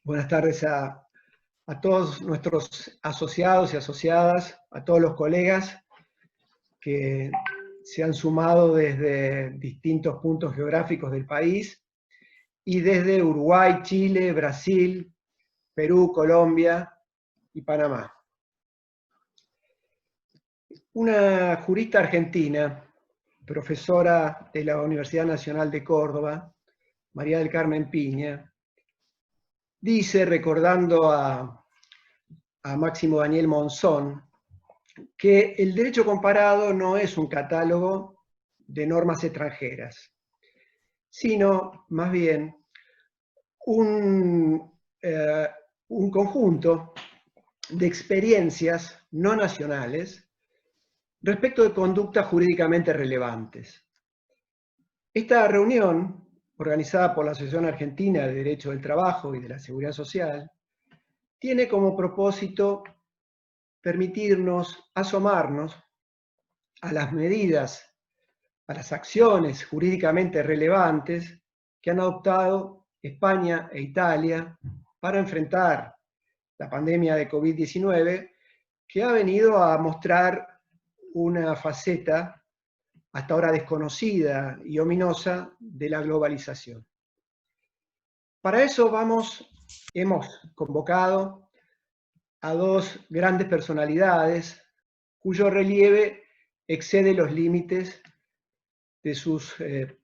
Buenas tardes a todos nuestros asociados y asociadas, a todos los colegas que se han sumado desde distintos puntos geográficos del país y desde Uruguay, Chile, Brasil, Perú, Colombia y Panamá. Una jurista argentina, profesora de la Universidad Nacional de Córdoba, María del Carmen Piña, dice, recordando a Máximo Daniel Monzón, que el derecho comparado no es un catálogo de normas extranjeras, sino más bien un conjunto de experiencias no nacionales respecto de conductas jurídicamente relevantes. Esta reunión, organizada por la Asociación Argentina de Derecho del Trabajo y de la Seguridad Social, tiene como propósito permitirnos asomarnos a las medidas, a las acciones jurídicamente relevantes que han adoptado España e Italia para enfrentar la pandemia de COVID-19, que ha venido a mostrar una faceta hasta ahora desconocida y ominosa de la globalización. Para eso hemos convocado a dos grandes personalidades cuyo relieve excede los límites de sus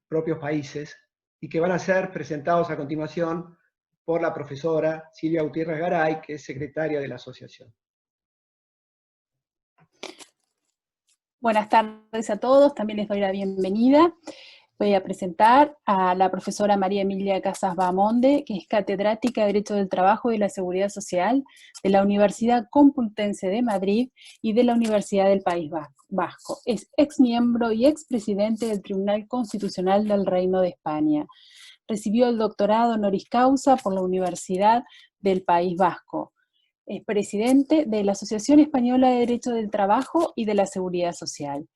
propios países y que van a ser presentados a continuación por la profesora Silvia Gutiérrez Garay, que es secretaria de la asociación. Buenas tardes a todos, también les doy la bienvenida. Voy a presentar a la profesora María Emilia Casas Bahamonde, que es catedrática de Derecho del Trabajo y de la Seguridad Social de la Universidad Complutense de Madrid y de la Universidad del País Vasco. Es exmiembro y expresidente del Tribunal Constitucional del Reino de España. Recibió el doctorado honoris causa por la Universidad del País Vasco. Es presidente de la Asociación Española de Derecho del Trabajo y de la Seguridad Social.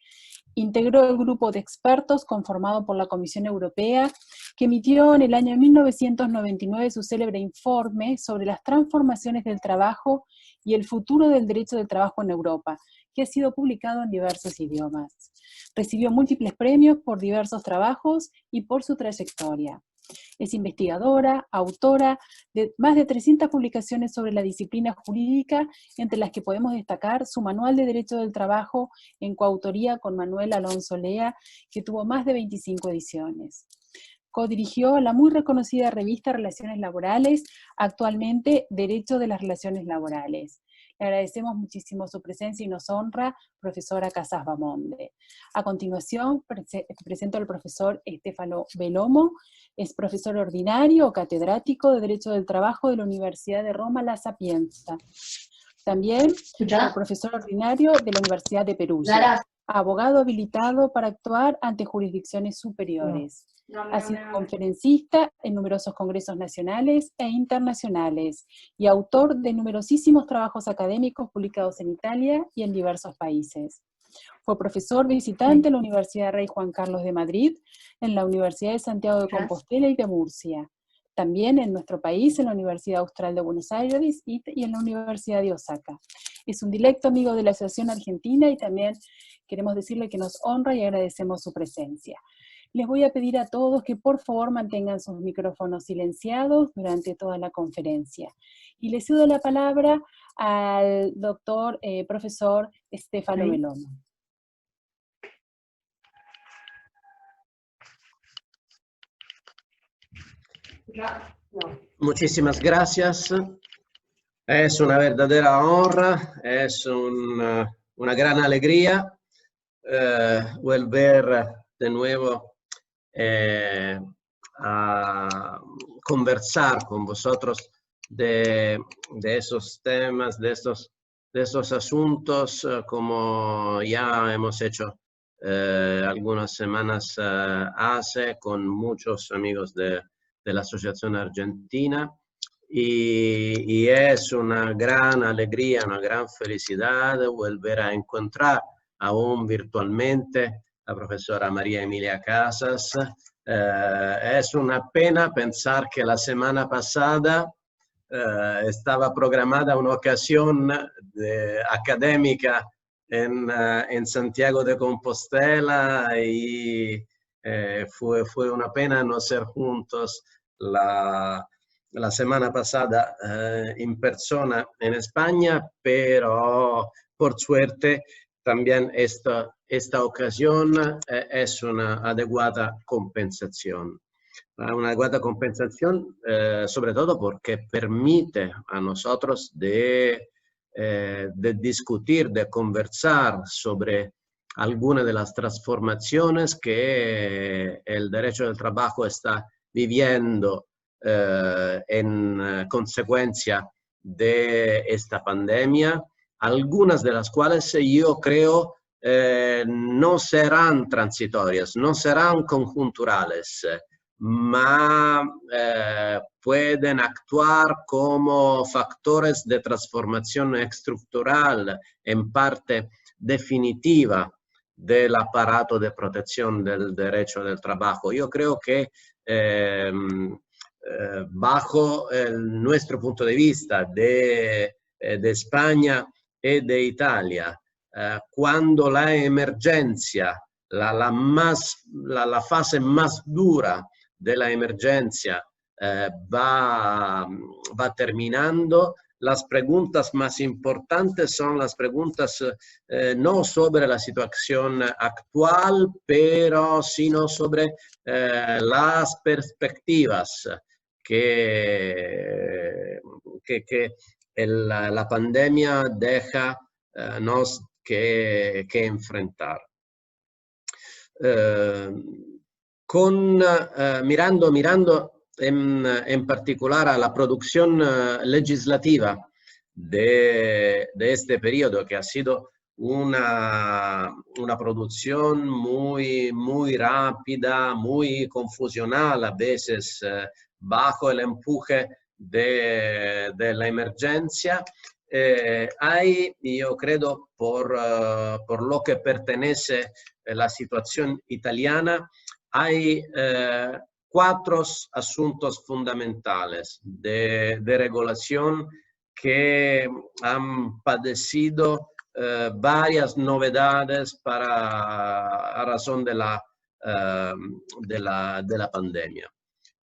Integró el grupo de expertos conformado por la Comisión Europea, que emitió en el año 1999 su célebre informe sobre las transformaciones del trabajo y el futuro del derecho del trabajo en Europa, que ha sido publicado en diversos idiomas. Recibió múltiples premios por diversos trabajos y por su trayectoria. Es investigadora, autora de más de 300 publicaciones sobre la disciplina jurídica, entre las que podemos destacar su Manual de Derecho del Trabajo en coautoría con Manuel Alonso Lea, que tuvo más de 25 ediciones. Codirigió la muy reconocida revista Relaciones Laborales, actualmente Derecho de las Relaciones Laborales. Le agradecemos muchísimo su presencia y nos honra, profesora Casas Bahamonde. A continuación, presento al profesor Stefano Bellomo. Es profesor ordinario o catedrático de Derecho del Trabajo de la Universidad de Roma La Sapienza. También profesor ordinario de la Universidad de Perugia. Abogado habilitado para actuar ante jurisdicciones superiores. Ha sido conferencista en numerosos congresos nacionales e internacionales y autor de numerosísimos trabajos académicos publicados en Italia y en diversos países. Fue profesor visitante en la Universidad Rey Juan Carlos de Madrid, en la Universidad de Santiago de Compostela y de Murcia. También en nuestro país, en la Universidad Austral de Buenos Aires y en la Universidad de Osaka. Es un directo amigo de la Asociación Argentina y también queremos decirle que nos honra y agradecemos su presencia. Les voy a pedir a todos que por favor mantengan sus micrófonos silenciados durante toda la conferencia. Y le cedo la palabra al doctor profesor Stefano Bellomo. Muchísimas gracias. Es una verdadera honra, es una gran alegría volver de nuevo a conversar con vosotros de esos temas, de estos asuntos, como ya hemos hecho algunas semanas hace con muchos amigos de la Asociación Argentina, y es una gran alegría, una gran felicidad volver a encontrar aún virtualmente la profesora María Emilia Casas. Es una pena pensar que la semana pasada estaba programada una ocasión académica en Santiago de Compostela y fue una pena no ser juntos la semana pasada en persona en España, pero por suerte también esta ocasión es una adecuada compensación. Una adecuada compensación, sobre todo porque permite a nosotros de discutir, de conversar sobre algunas de las transformaciones que el derecho del trabajo está viviendo en consecuencia de esta pandemia, algunas de las cuales yo creo no serán transitorias, no serán conjunturales, ma pueden actuar como factores de transformación estructural en parte definitiva del aparato de protección del derecho del trabajo. Yo creo que bajo nuestro punto de vista de España y de Italia, cuando la emergencia, la fase más dura de la emergencia va terminando, las preguntas más importantes son las preguntas no sobre la situación actual, pero sino sobre las perspectivas que la pandemia deja nos que enfrentar. Mirando en particular a la producción legislativa de este periodo, que ha sido una producción muy rápida, muy confusional, a veces bajo el empuje de la emergencia. Hay, yo creo, por lo que pertenece a la situación italiana, hay 4 asuntos fundamentales de regulación que han padecido varias novedades a razón de la pandemia.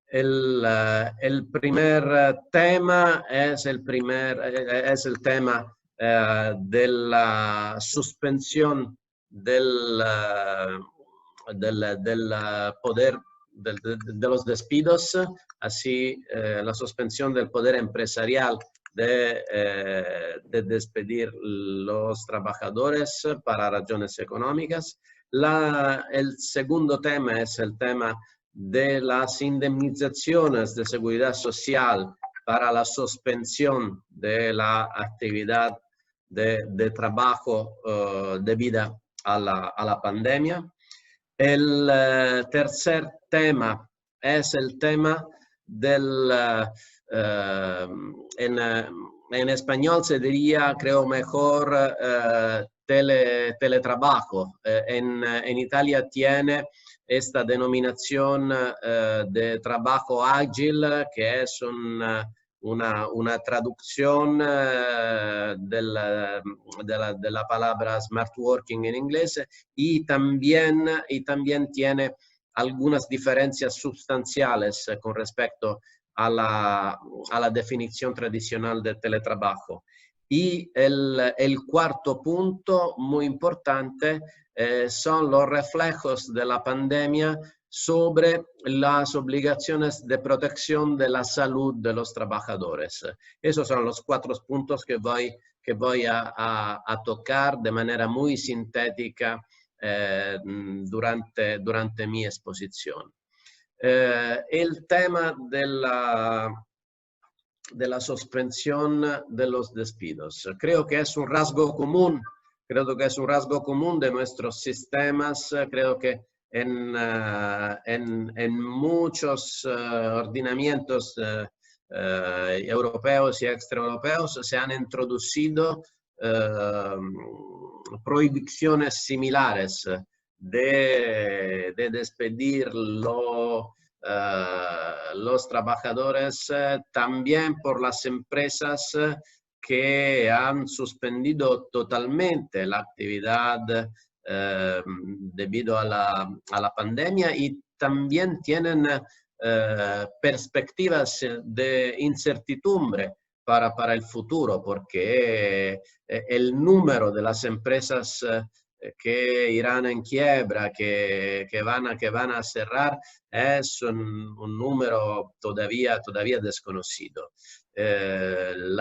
El primer tema es el tema de la suspensión del poder de los despidos, así la suspensión del poder empresarial de despedir los trabajadores para razones económicas. El segundo tema es el tema de las indemnizaciones de seguridad social para la suspensión de la actividad de trabajo debida a la pandemia. El tercer tema es el tema del, en español se diría, creo mejor, teletrabajo. En Italia tiene esta denominación de trabajo ágil, que es una traducción de la palabra smart working en inglés, y también tiene algunas diferencias sustanciales con respecto a la definición tradicional de teletrabajo. Y el cuarto punto muy importante son los reflejos de la pandemia sobre las obligaciones de protección de la salud de los trabajadores. Esos son los 4 puntos que voy a tocar de manera muy sintética durante mi exposición. El tema de la suspensión de los despidos. Creo que es un rasgo común de nuestros sistemas. Creo que en muchos ordenamientos europeos y extraeuropeos se han introducido prohibiciones similares de despedir los trabajadores, también por las empresas que han suspendido totalmente la actividad debido a la pandemia y también tienen perspectivas de incertidumbre para el futuro, porque el número de las empresas que irán en quiebra, que van a cerrar, es un número todavía desconocido. El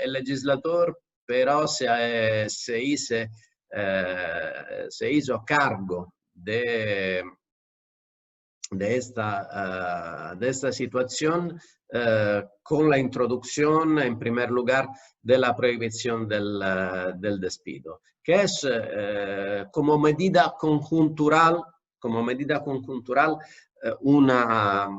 legislador pero se hizo cargo de esta situación con la introducción, en primer lugar, de la prohibición del despido, que es como medida conjuntural una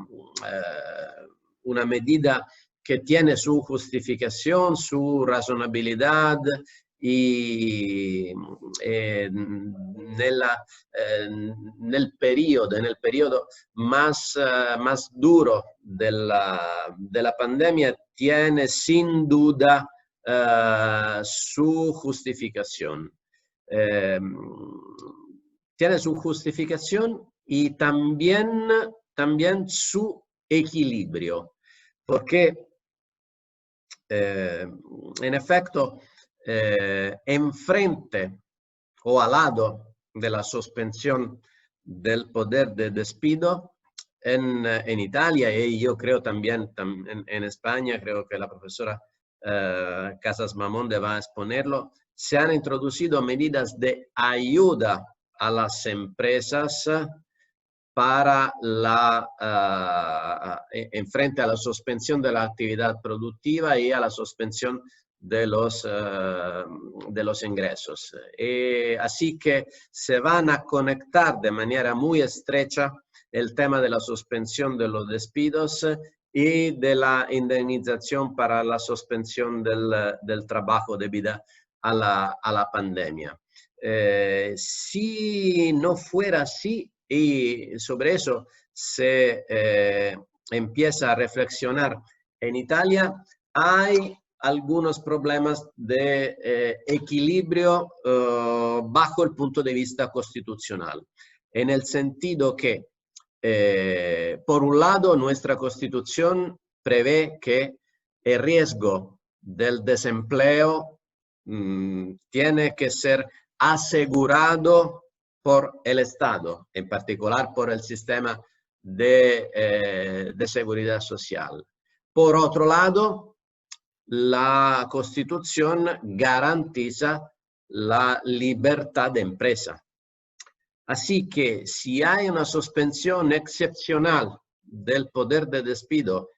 medida que tiene su justificación, su razonabilidad y nel periodo más duro de la pandemia tiene sin duda su justificación. Tiene su justificación y también su equilibrio, porque en efecto, enfrente o al lado de la suspensión del poder de despido en Italia, y yo creo también en España, creo que la profesora Casas Bamonde va a exponerlo, se han introducido medidas de ayuda a las empresas para frente a la suspensión de la actividad productiva y a la suspensión de los ingresos. Así que se van a conectar de manera muy estrecha el tema de la suspensión de los despidos y de la indemnización para la suspensión del trabajo debido a la pandemia. Si no fuera así, y sobre eso se empieza a reflexionar en Italia, hay algunos problemas de equilibrio bajo el punto de vista constitucional, en el sentido que, por un lado, nuestra Constitución prevé que el riesgo del desempleo tiene que ser asegurado por el Estado, en particular por el sistema de seguridad social. Por otro lado, la Constitución garantiza la libertad de empresa. Así que si hay una suspensión excepcional del poder de despido,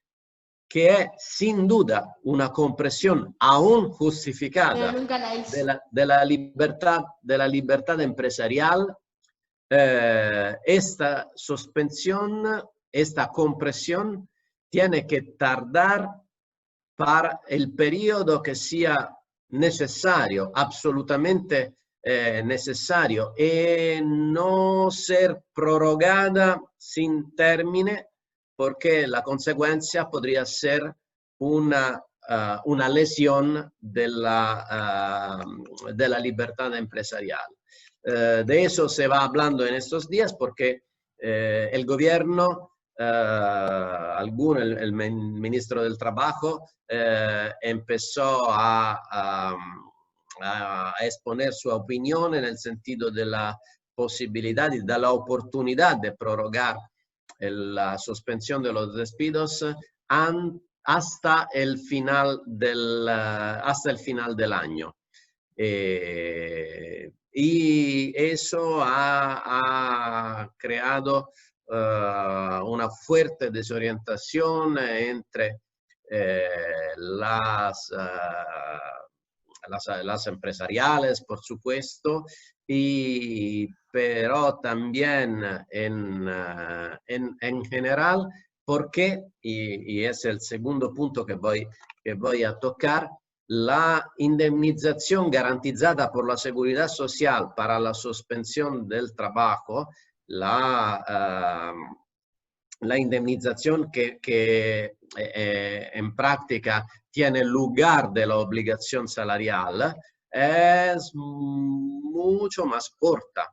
que es sin duda una compresión aún justificada de la libertad empresarial, esta suspensión, esta compresión tiene que tardar para el periodo que sea necesario, absolutamente necesario, y no ser prorrogada sin términe, porque la consecuencia podría ser una lesión de la libertad empresarial. De eso se va hablando en estos días porque el gobierno, el ministro del Trabajo, empezó a exponer su opinión en el sentido de la posibilidad y de la oportunidad de prorrogar la suspensión de los despidos hasta el final del año. Y eso ha creado una fuerte desorientación entre las empresariales, por supuesto, pero también en general, porque, y es el segundo punto que voy a tocar, la indemnización garantizada por la Seguridad Social para la suspensión del trabajo la indemnización que en práctica tiene lugar de la obligación salarial es mucho más corta.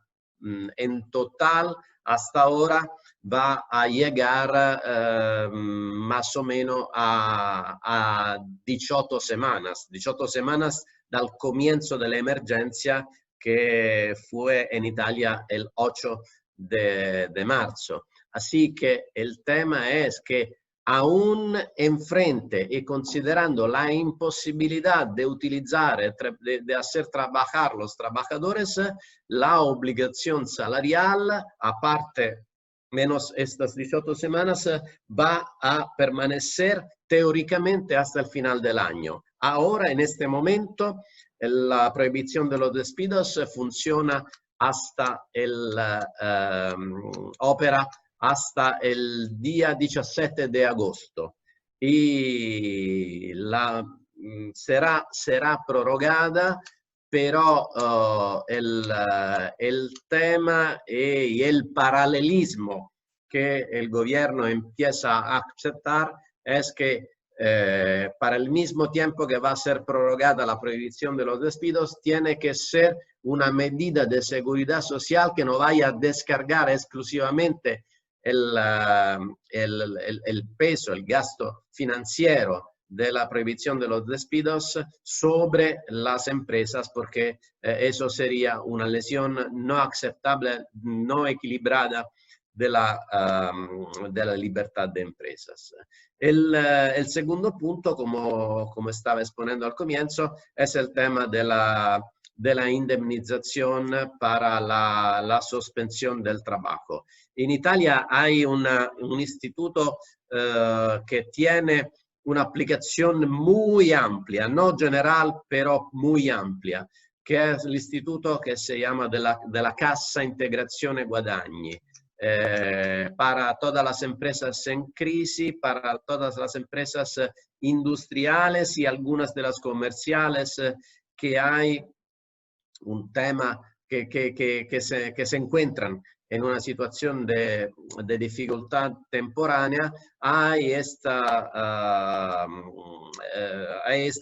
En total, hasta ahora va a llegar más o menos a 18 semanas. 18 semanas dal comienzo de la emergencia, que fue en Italia el 8 de marzo. Así que el tema es que aún enfrente y considerando la imposibilidad de utilizar, de hacer trabajar los trabajadores, la obligación salarial, aparte menos estas 18 semanas, va a permanecer teóricamente hasta el final del año. Ahora, en este momento, la prohibición de los despidos funciona hasta opera hasta el día 17 de agosto y será prorrogada, pero el tema y el paralelismo que el gobierno empieza a aceptar es que para el mismo tiempo que va a ser prorrogada la prohibición de los despidos, tiene que ser una medida de seguridad social que no vaya a descargar exclusivamente el peso, el gasto financiero de la prohibición de los despidos sobre las empresas, porque eso sería una lesión no aceptable, no equilibrada de la libertad de empresas. El segundo punto, como estaba exponiendo al comienzo, es el tema de la indemnización para la suspensión del trabajo. En Italia hay un instituto que tiene una aplicación muy amplia, no general, pero muy amplia, que es el instituto que se llama de la Cassa Integrazione Guadagni. Para todas las empresas en crisis, para todas las empresas industriales y algunas de las comerciales que hay un tema que se encuentran en una situación de dificultad temporánea, hay esta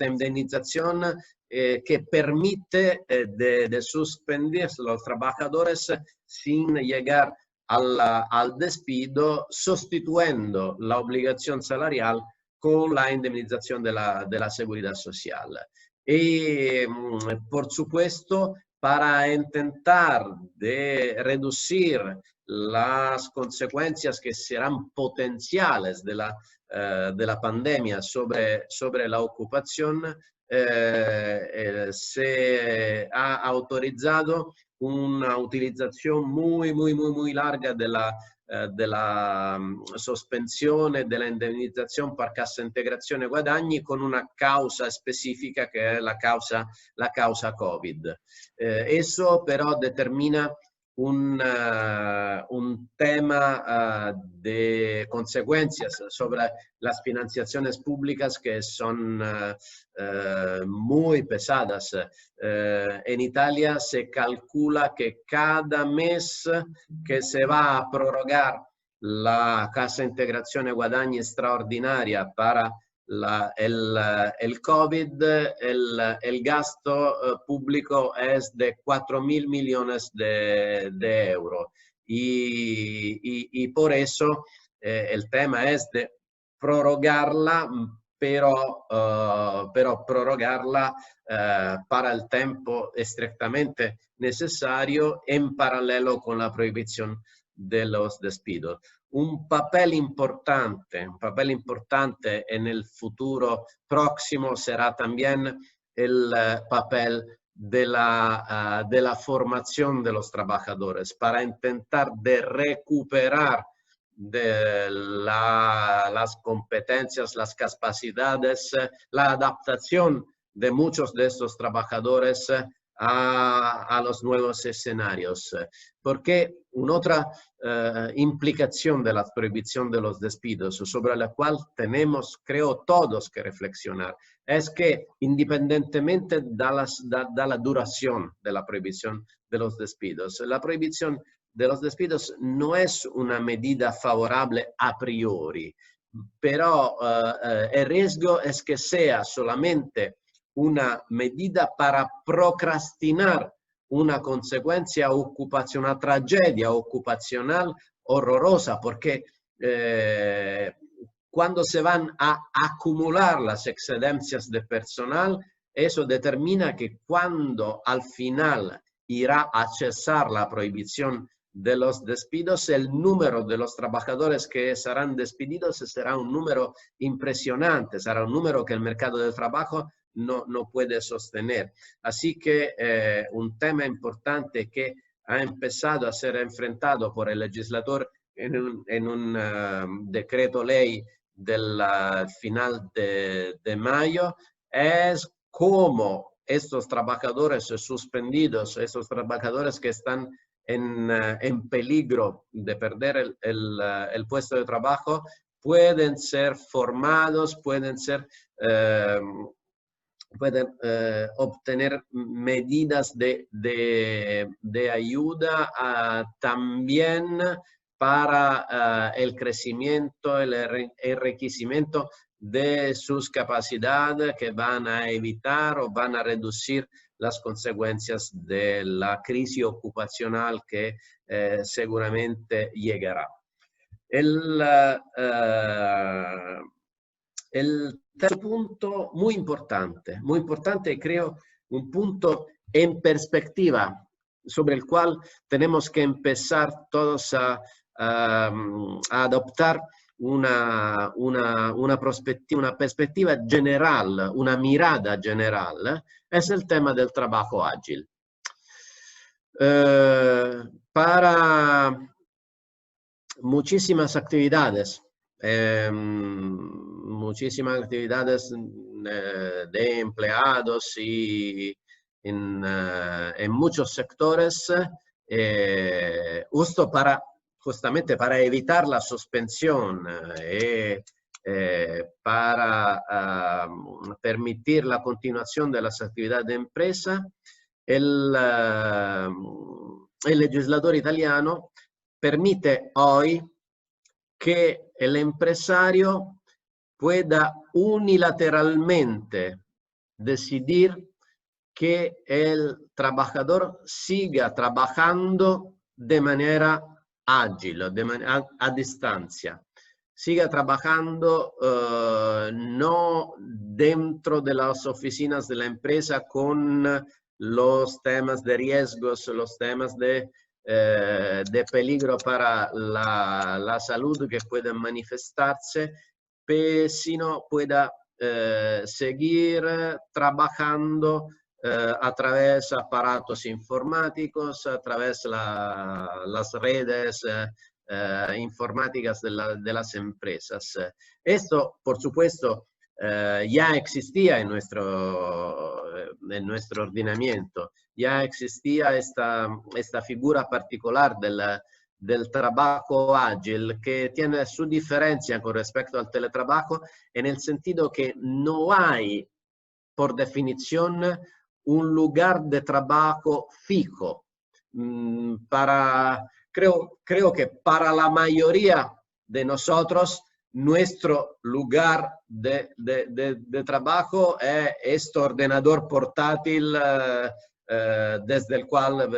indemnización que permite de suspender a los trabajadores sin llegar al despido, sustituyendo la obligación salarial con la indemnización de la seguridad social. Y, por supuesto, para intentar de reducir las consecuencias que serán potenciales de la pandemia sobre la ocupación, se ha autorizado una utilización muy larga de la sospensione della indemnizzazione per cassa integrazione guadagni con una causa specifica che è la causa Covid. Eso però determina un tema de consecuencias sobre las financiaciones públicas que son muy pesadas. En Italia se calcula que cada mes que se va a prorrogar la Cassa Integrazione Guadagni straordinaria para el COVID, el gasto público es de 4.000 millones de euros. Y por eso el tema es de prorrogarla, pero prorrogarla para el tiempo estrictamente necesario en paralelo con la prohibición de los despidos. Un papel importante en el futuro próximo será también el papel de la formación de los trabajadores para intentar de recuperar las competencias, las capacidades, la adaptación de muchos de estos trabajadores a los nuevos escenarios. Porque una otra implicación de la prohibición de los despidos, sobre la cual tenemos, creo, todos que reflexionar, es que independientemente de la duración de la prohibición de los despidos, la prohibición de los despidos no es una medida favorable a priori, pero el riesgo es que sea solamente una medida para procrastinar una consecuencia ocupacional, una tragedia ocupacional horrorosa, porque cuando se van a acumular las excedencias de personal, eso determina que cuando al final irá a cesar la prohibición de los despidos, el número de los trabajadores que serán despedidos será un número impresionante, será un número que el mercado de trabajo no puede sostener. Así que un tema importante que ha empezado a ser enfrentado por el legislador en un decreto ley del final de mayo es cómo estos trabajadores suspendidos, estos trabajadores que están en peligro de perder el puesto de trabajo, pueden ser formados, pueden obtener medidas de ayuda también para el crecimiento, el enriquecimiento de sus capacidades que van a evitar o van a reducir las consecuencias de la crisis ocupacional que seguramente llegará. El tercer punto, muy importante, creo, un punto en perspectiva sobre el cual tenemos que empezar todos a adoptar una perspectiva general, una mirada general, es el tema del trabajo ágil. Para muchísimas actividades, de empleados y en muchos sectores, justamente para evitar la suspensión para permitir la continuación de las actividades de empresa, el legislador italiano permite hoy que el empresario pueda unilateralmente decidir que el trabajador siga trabajando de manera ágil, a distancia. Siga trabajando no dentro de las oficinas de la empresa con los temas de riesgos, los temas de peligro para la salud que pueden manifestarse, sino pueda seguir trabajando a través de aparatos informáticos, a través de las redes informáticas de las empresas. Esto, por supuesto, ya existía en nuestro ordenamiento, ya existía esta figura particular del trabajo ágil, que tiene su diferencia con respecto al teletrabajo, en el sentido que no hay, por definición, un lugar de trabajo fijo. Creo que para la mayoría de nosotros, nuestro lugar de trabajo es este ordenador portátil desde el cual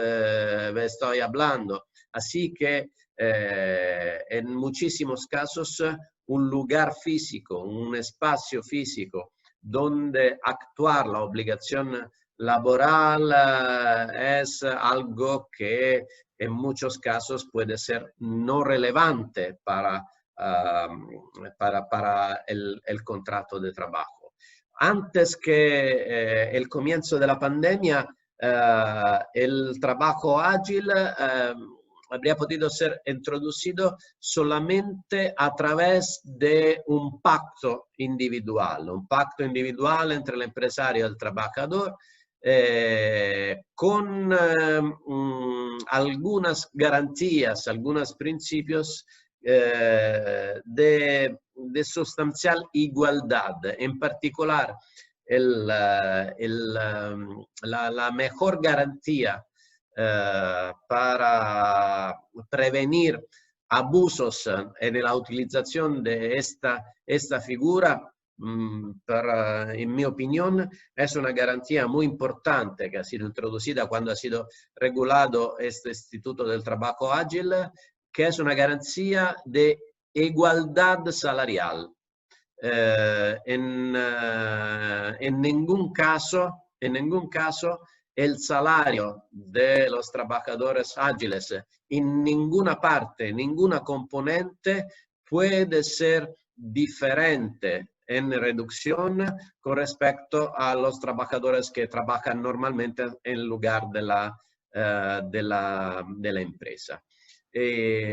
estoy hablando. Así que en muchísimos casos un lugar físico, un espacio físico donde actuar la obligación laboral es algo que en muchos casos puede ser no relevante para el contrato de trabajo. Antes que el comienzo de la pandemia, el trabajo ágil habría podido ser introducido solamente a través de un pacto individual entre el empresario y el trabajador, con algunas garantías, algunos principios de sustancial igualdad. En particular, la mejor garantía para prevenir abusos en la utilización de esta figura, en mi opinión, es una garantía muy importante que ha sido introducida cuando ha sido regulado este Instituto del Trabajo Ágil, que es una garantía de igualdad salarial. En ningún caso el salario de los trabajadores ágiles en ninguna parte, ninguna componente puede ser diferente en reducción con respecto a los trabajadores que trabajan normalmente en lugar de la empresa.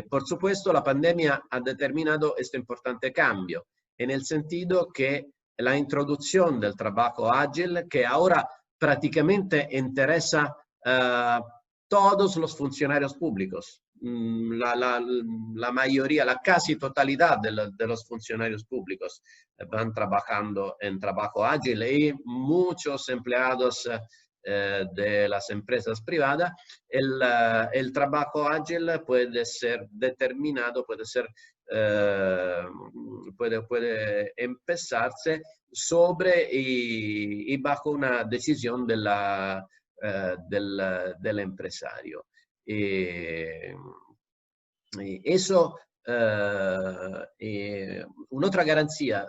Por supuesto, la pandemia ha determinado este importante cambio, en el sentido que la introducción del trabajo ágil, que ahora prácticamente interesa a todos los funcionarios públicos. La mayoría, la casi totalidad de los funcionarios públicos van trabajando en trabajo ágil y muchos empleados de las empresas privadas. El trabajo ágil puede ser determinado, puede empezarse sobre y bajo una decisión del empresario. Eso, un'altra garanzia,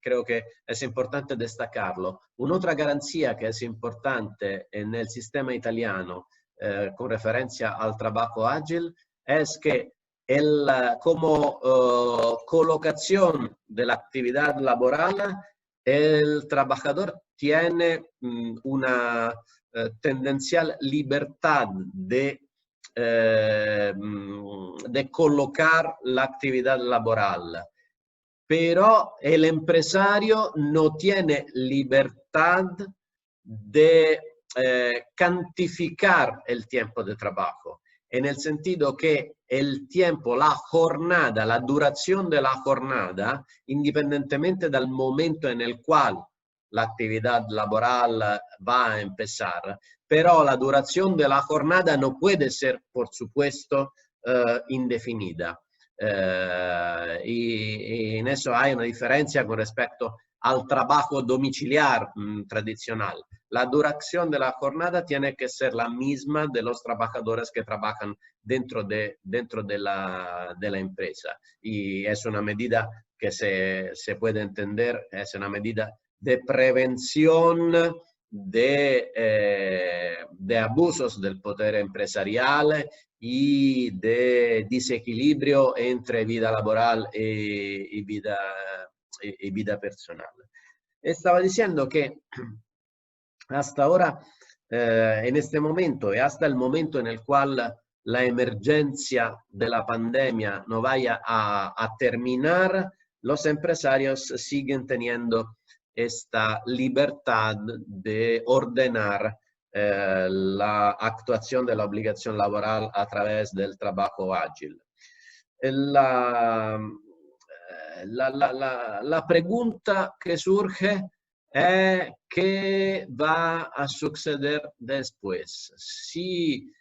creo que es importante destacarlo, un'altra garanzia que es importante en el sistema italiano con referencia al trabajo ágil es que como colocación de la actividad laboral, el trabajador tiene una tendencial libertad de colocar la actividad laboral, pero el empresario no tiene libertad de cantificar el tiempo de trabajo, en el sentido que el tiempo, la jornada, la duración de la jornada, independientemente del momento en el cual la actividad laboral va a empezar, pero la duración de la jornada no puede ser, por supuesto, indefinida. Y en eso hay una diferencia con respecto al trabajo domiciliar tradicional. La duración de la jornada tiene que ser la misma de los trabajadores que trabajan dentro de la empresa. Y es una medida que se puede entender, es una medida de prevención de abusos del poder empresarial y de desequilibrio entre vida laboral y vida personal. Estaba diciendo que hasta ahora, en este momento y hasta el momento en el cual la emergencia de la pandemia no vaya a terminar, los empresarios siguen teniendo esta libertad de ordenar la actuación de la obligación laboral a través del trabajo ágil. La pregunta que surge es qué va a suceder después. Si,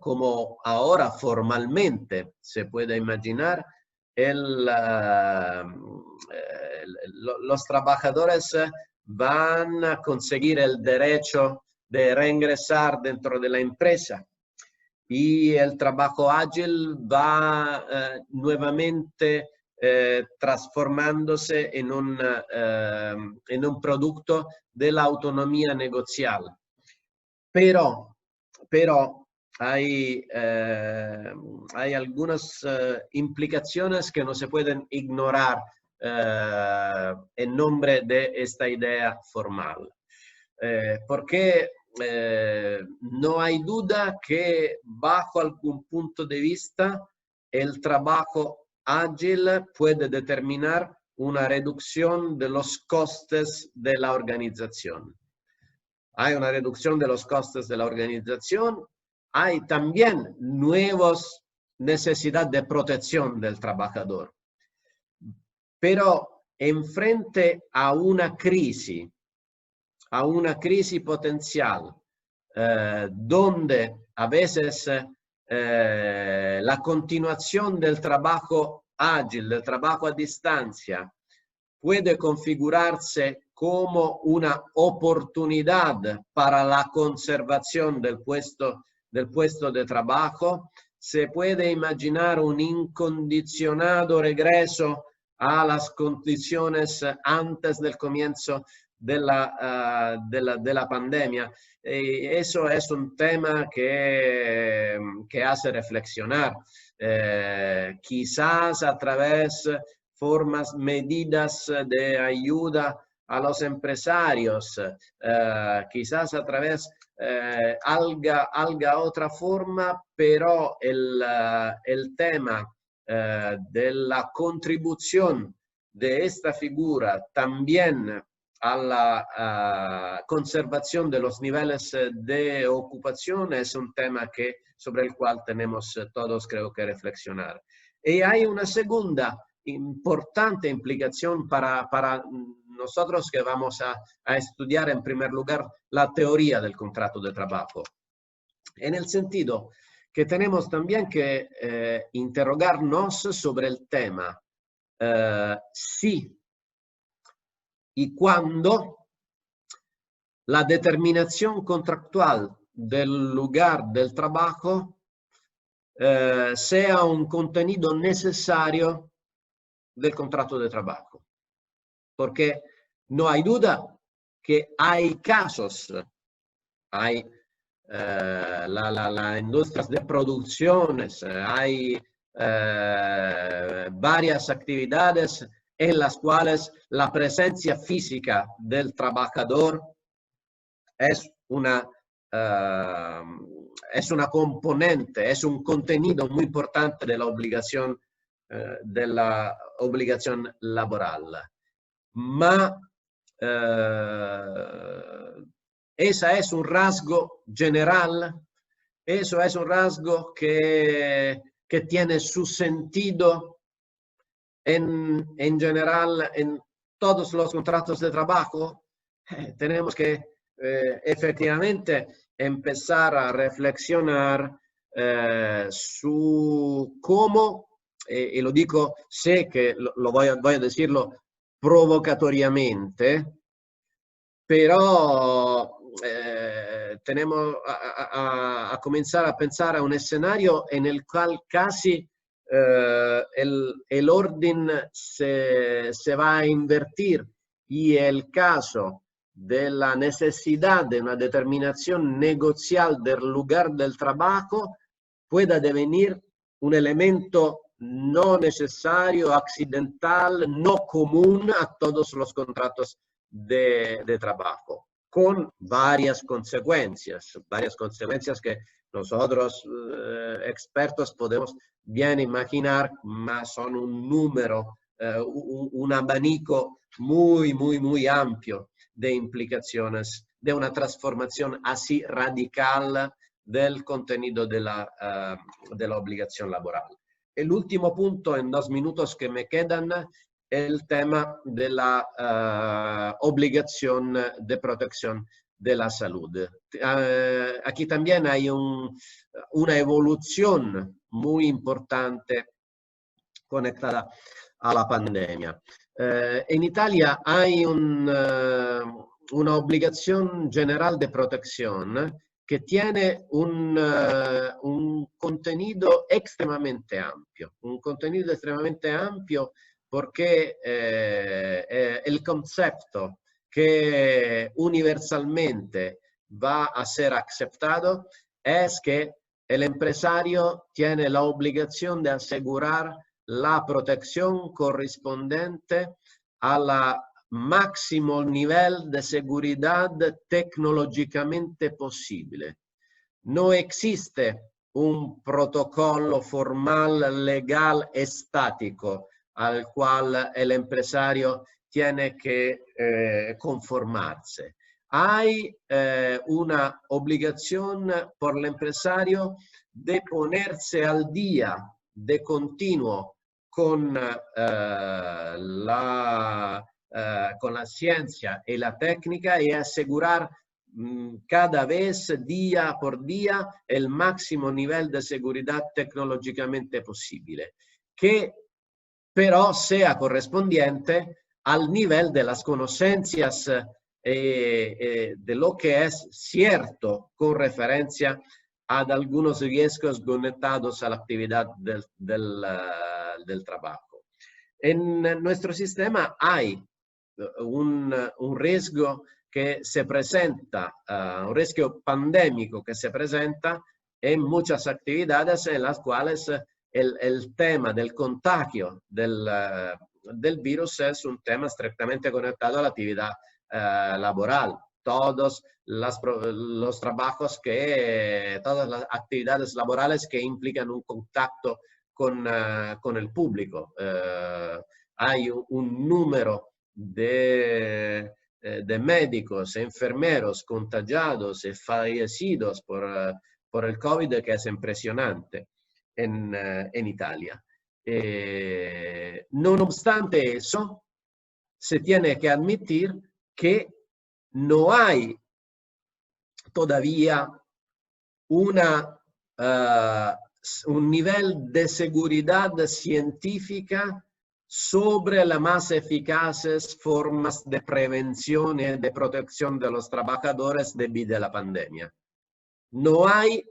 como ahora formalmente se puede imaginar, los trabajadores van a conseguir el derecho de reingresar dentro de la empresa y el trabajo ágil va nuevamente transformándose en un producto de la autonomía negocial. Pero hay algunas implicaciones que no se pueden ignorar en nombre de esta idea formal. Porque no hay duda que bajo algún punto de vista el trabajo ágil puede determinar una reducción de los costes de la organización. Hay una reducción de los costes de la organización, hay también nuevas necesidades de protección del trabajador. Pero en frente a una crisis potencial donde a veces la continuación del trabajo ágil, del trabajo a distancia, puede configurarse como una oportunidad para la conservación del puesto de trabajo. Se puede imaginar un incondicionado regreso a las condiciones antes del comienzo de la pandemia. Eso es un tema que hace reflexionar. Quizás a través formas, medidas de ayuda a los empresarios, quizás a través alga otra forma, pero el tema de la contribución de esta figura también a la conservación de los niveles de ocupación es un tema sobre el cual tenemos todos, creo que, reflexionar. Y hay una segunda importante implicación para nosotros que vamos a estudiar en primer lugar la teoría del contrato de trabajo, en el sentido que tenemos también que interrogarnos sobre el tema si y cuándo la determinación contractual del lugar del trabajo sea un contenido necesario del contrato de trabajo. Porque no hay duda que hay casos, hay las industrias de producciones, hay varias actividades en las cuales la presencia física del trabajador es una componente, es un contenido muy importante de la obligación laboral. Ma ese es un rasgo general, eso es un rasgo que tiene su sentido en general en todos los contratos de trabajo. Tenemos que efectivamente empezar a reflexionar su cómo, y lo digo, sé que lo voy a decirlo provocatoriamente, pero tenemos a comenzar a pensar a un escenario en el cual casi el orden se va a invertir y el caso de la necesidad de una determinación negocial del lugar del trabajo pueda devenir un elemento no necesario, accidental, no común a todos los contratos de trabajo, con varias consecuencias que nosotros expertos podemos bien imaginar, mas son un número, un abanico muy amplio de implicaciones de una transformación así radical del contenido de la obligación laboral. El último punto, en 2 minutos que me quedan, el tema de la obligación de protección de la salud. Aquí también hay una evolución muy importante conectada a la pandemia. En Italia hay una obligación general de protección que tiene un contenido extremadamente amplio, porque el concepto que universalmente va a ser aceptado es que el empresario tiene la obligación de asegurar la protección correspondiente al máximo nivel de seguridad tecnológicamente posible. No existe un protocolo formal, legal, estático al cual el empresario tiene que conformarse. Hay una obligación por el empresario de ponerse al día de continuo con la ciencia y la técnica y asegurar cada vez, día por día, el máximo nivel de seguridad tecnológicamente posible, que pero sea correspondiente al nivel de las conocencias de lo que es cierto con referencia a algunos riesgos conectados a la actividad del trabajo. En nuestro sistema hay un riesgo que se presenta, un riesgo pandémico que se presenta en muchas actividades en las cuales el tema del contagio del virus es un tema estrictamente conectado a la actividad laboral. Todos los trabajos todas las actividades laborales que implican un contacto con el público. Hay un número de médicos, enfermeros contagiados y fallecidos por el COVID que es impresionante en Italia. No obstante eso, se tiene que admitir que no hay todavía un nivel de seguridad científica sobre las más eficaces formas de prevención y de protección de los trabajadores debido a la pandemia. No hay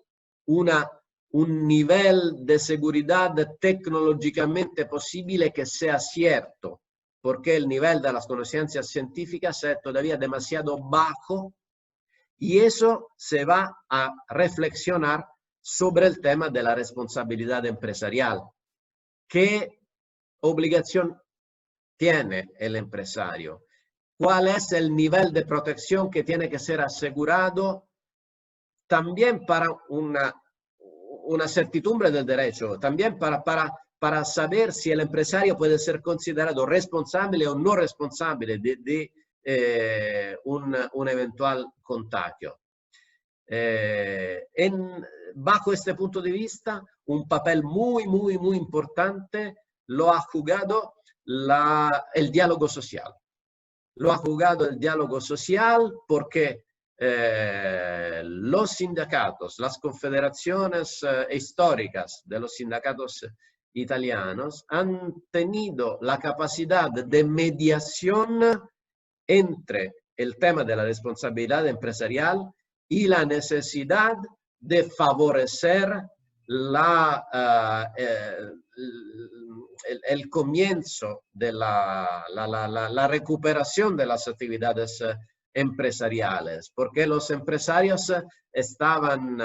un nivel de seguridad tecnológicamente posible que sea cierto, porque el nivel de las conocencias científicas es todavía demasiado bajo, y eso se va a reflexionar sobre el tema de la responsabilidad empresarial. ¿Qué obligación tiene el empresario? ¿Cuál es el nivel de protección que tiene que ser asegurado también para una certidumbre del derecho, también para saber si el empresario puede ser considerado responsable o no responsable de un eventual contagio? Bajo este punto de vista, un papel muy importante lo ha jugado el diálogo social. Lo ha jugado el diálogo social porque los sindicatos, las confederaciones históricas de los sindicatos italianos han tenido la capacidad de mediación entre el tema de la responsabilidad empresarial y la necesidad de favorecer el comienzo de la recuperación de las actividades empresariales, porque los empresarios estaban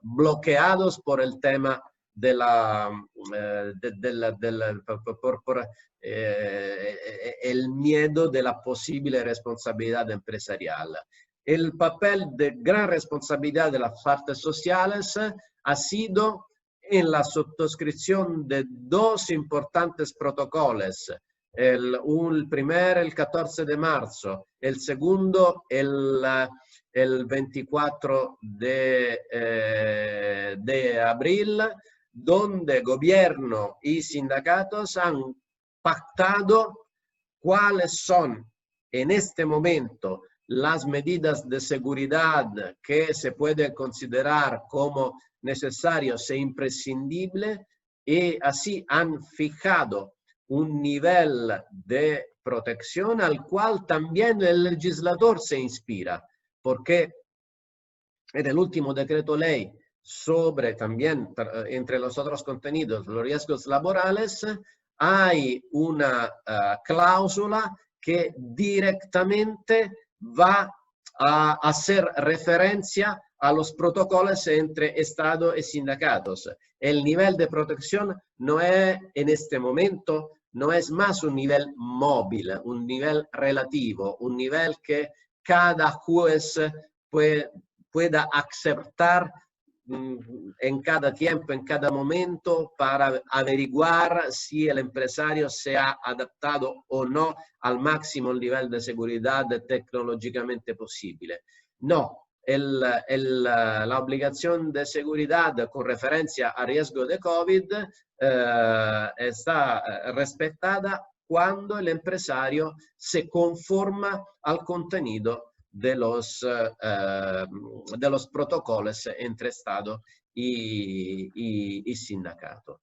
bloqueados por el tema el miedo de la posible responsabilidad empresarial. El papel de gran responsabilidad de las partes sociales ha sido en la suscripción de dos importantes protocolos. El primero el 14 de marzo, el segundo el 24 de abril, donde gobierno y sindicatos han pactado cuáles son en este momento las medidas de seguridad que se pueden considerar como necesarias e imprescindibles, y así han fijado un nivel de protección al cual también el legislador se inspira, porque en el último decreto ley sobre también, entre los otros contenidos, los riesgos laborales, hay una cláusula que directamente va a hacer referencia a los protocolos entre Estado y sindicatos. El nivel de protección no es en este momento, no es más un nivel móvil, un nivel relativo, un nivel que cada juez pueda aceptar en cada tiempo, en cada momento, para averiguar si el empresario se ha adaptado o no al máximo nivel de seguridad tecnológicamente posible. No, la obligación de seguridad con referencia a riesgo de COVID está respetada cuando el empresario se conforma al contenido los protocolos entre Estado y sindicato.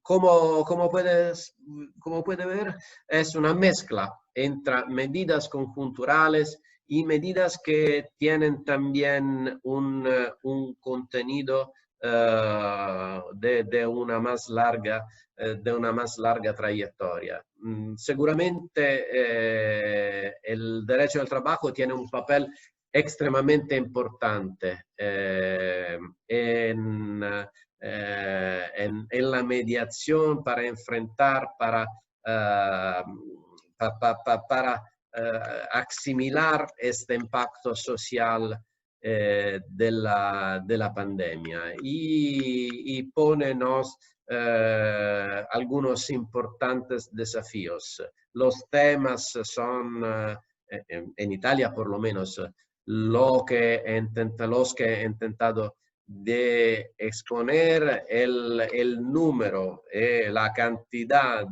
Como puede ver, es una mezcla entre medidas conjunturales y medidas que tienen también un contenido de una más larga trayectoria. Seguramente el derecho del trabajo tiene un papel extremadamente importante en la mediación para enfrentar, para asimilar este impacto social de la pandemia y ponenos algunos importantes desafíos. Los temas son, en Italia por lo menos, los que he intentado de exponer el número, la cantidad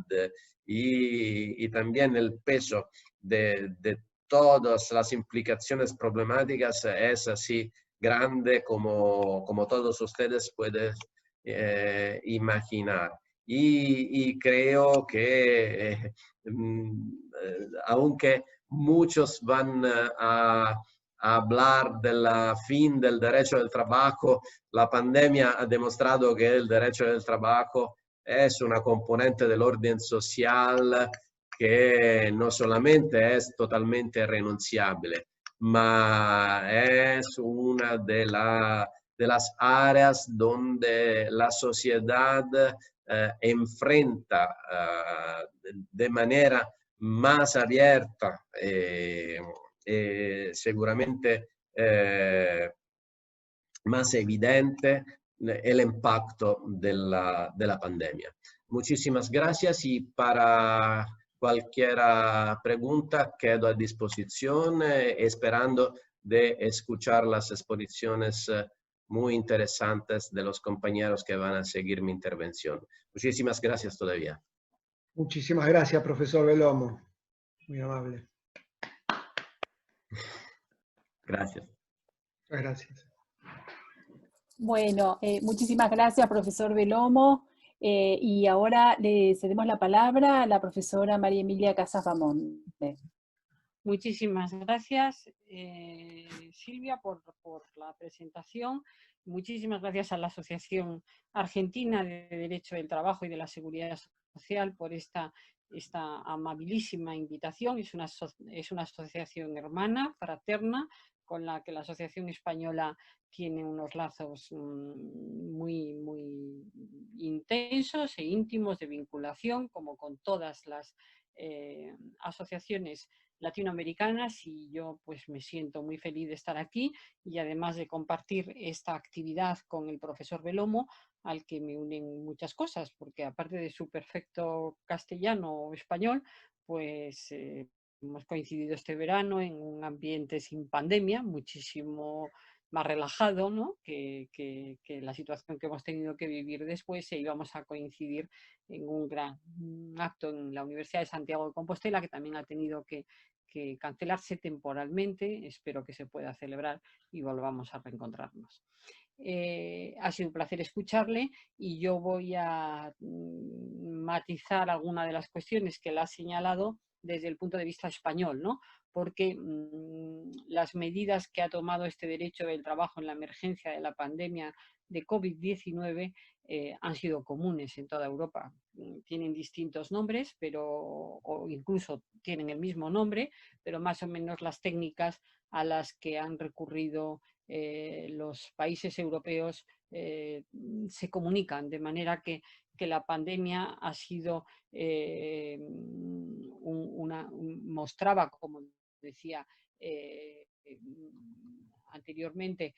y también el peso de todas las implicaciones problemáticas es así grande como todos ustedes pueden imaginar. Y creo que aunque muchos van a hablar del fin del derecho del trabajo, la pandemia ha demostrado que el derecho del trabajo es una componente del orden social que no solamente es totalmente renunciable, ma es una de las áreas donde la sociedad enfrenta de manera más abierta seguramente más evidente el impacto de la pandemia. Muchísimas gracias y para cualquier pregunta quedo a disposición esperando de escuchar las exposiciones muy interesantes de los compañeros que van a seguir mi intervención. Muchísimas gracias todavía. Muchísimas gracias, profesor Belomo. Muy amable. Gracias. Muchas gracias. Bueno, muchísimas gracias, profesor Belomo. Y ahora le cedemos la palabra a la profesora María Emilia Casas Bamonde. Muchísimas gracias, Silvia, por la presentación. Muchísimas gracias a la Asociación Argentina de Derecho del Trabajo y de la Seguridad Social por esta amabilísima invitación. Es una asociación hermana, fraterna, con la que la Asociación Española tiene unos lazos muy, muy intensos e íntimos de vinculación, como con todas las asociaciones latinoamericanas, y yo pues me siento muy feliz de estar aquí y además de compartir esta actividad con el profesor Belomo, al que me unen muchas cosas, porque aparte de su perfecto castellano o español, pues hemos coincidido este verano en un ambiente sin pandemia, muchísimo más relajado, ¿no? que la situación que hemos tenido que vivir después, e íbamos a coincidir en un gran acto en la Universidad de Santiago de Compostela, que también ha tenido que cancelarse temporalmente. Espero que se pueda celebrar y volvamos a reencontrarnos. Ha sido un placer escucharle y yo voy a matizar alguna de las cuestiones que él ha señalado desde el punto de vista español, ¿no? Porque las medidas que ha tomado este derecho del trabajo en la emergencia de la pandemia de COVID-19 han sido comunes en toda Europa. Tienen distintos nombres, o incluso tienen el mismo nombre, pero más o menos las técnicas a las que han recurrido los países europeos se comunican, de manera que la pandemia ha sido mostraba, como decía anteriormente,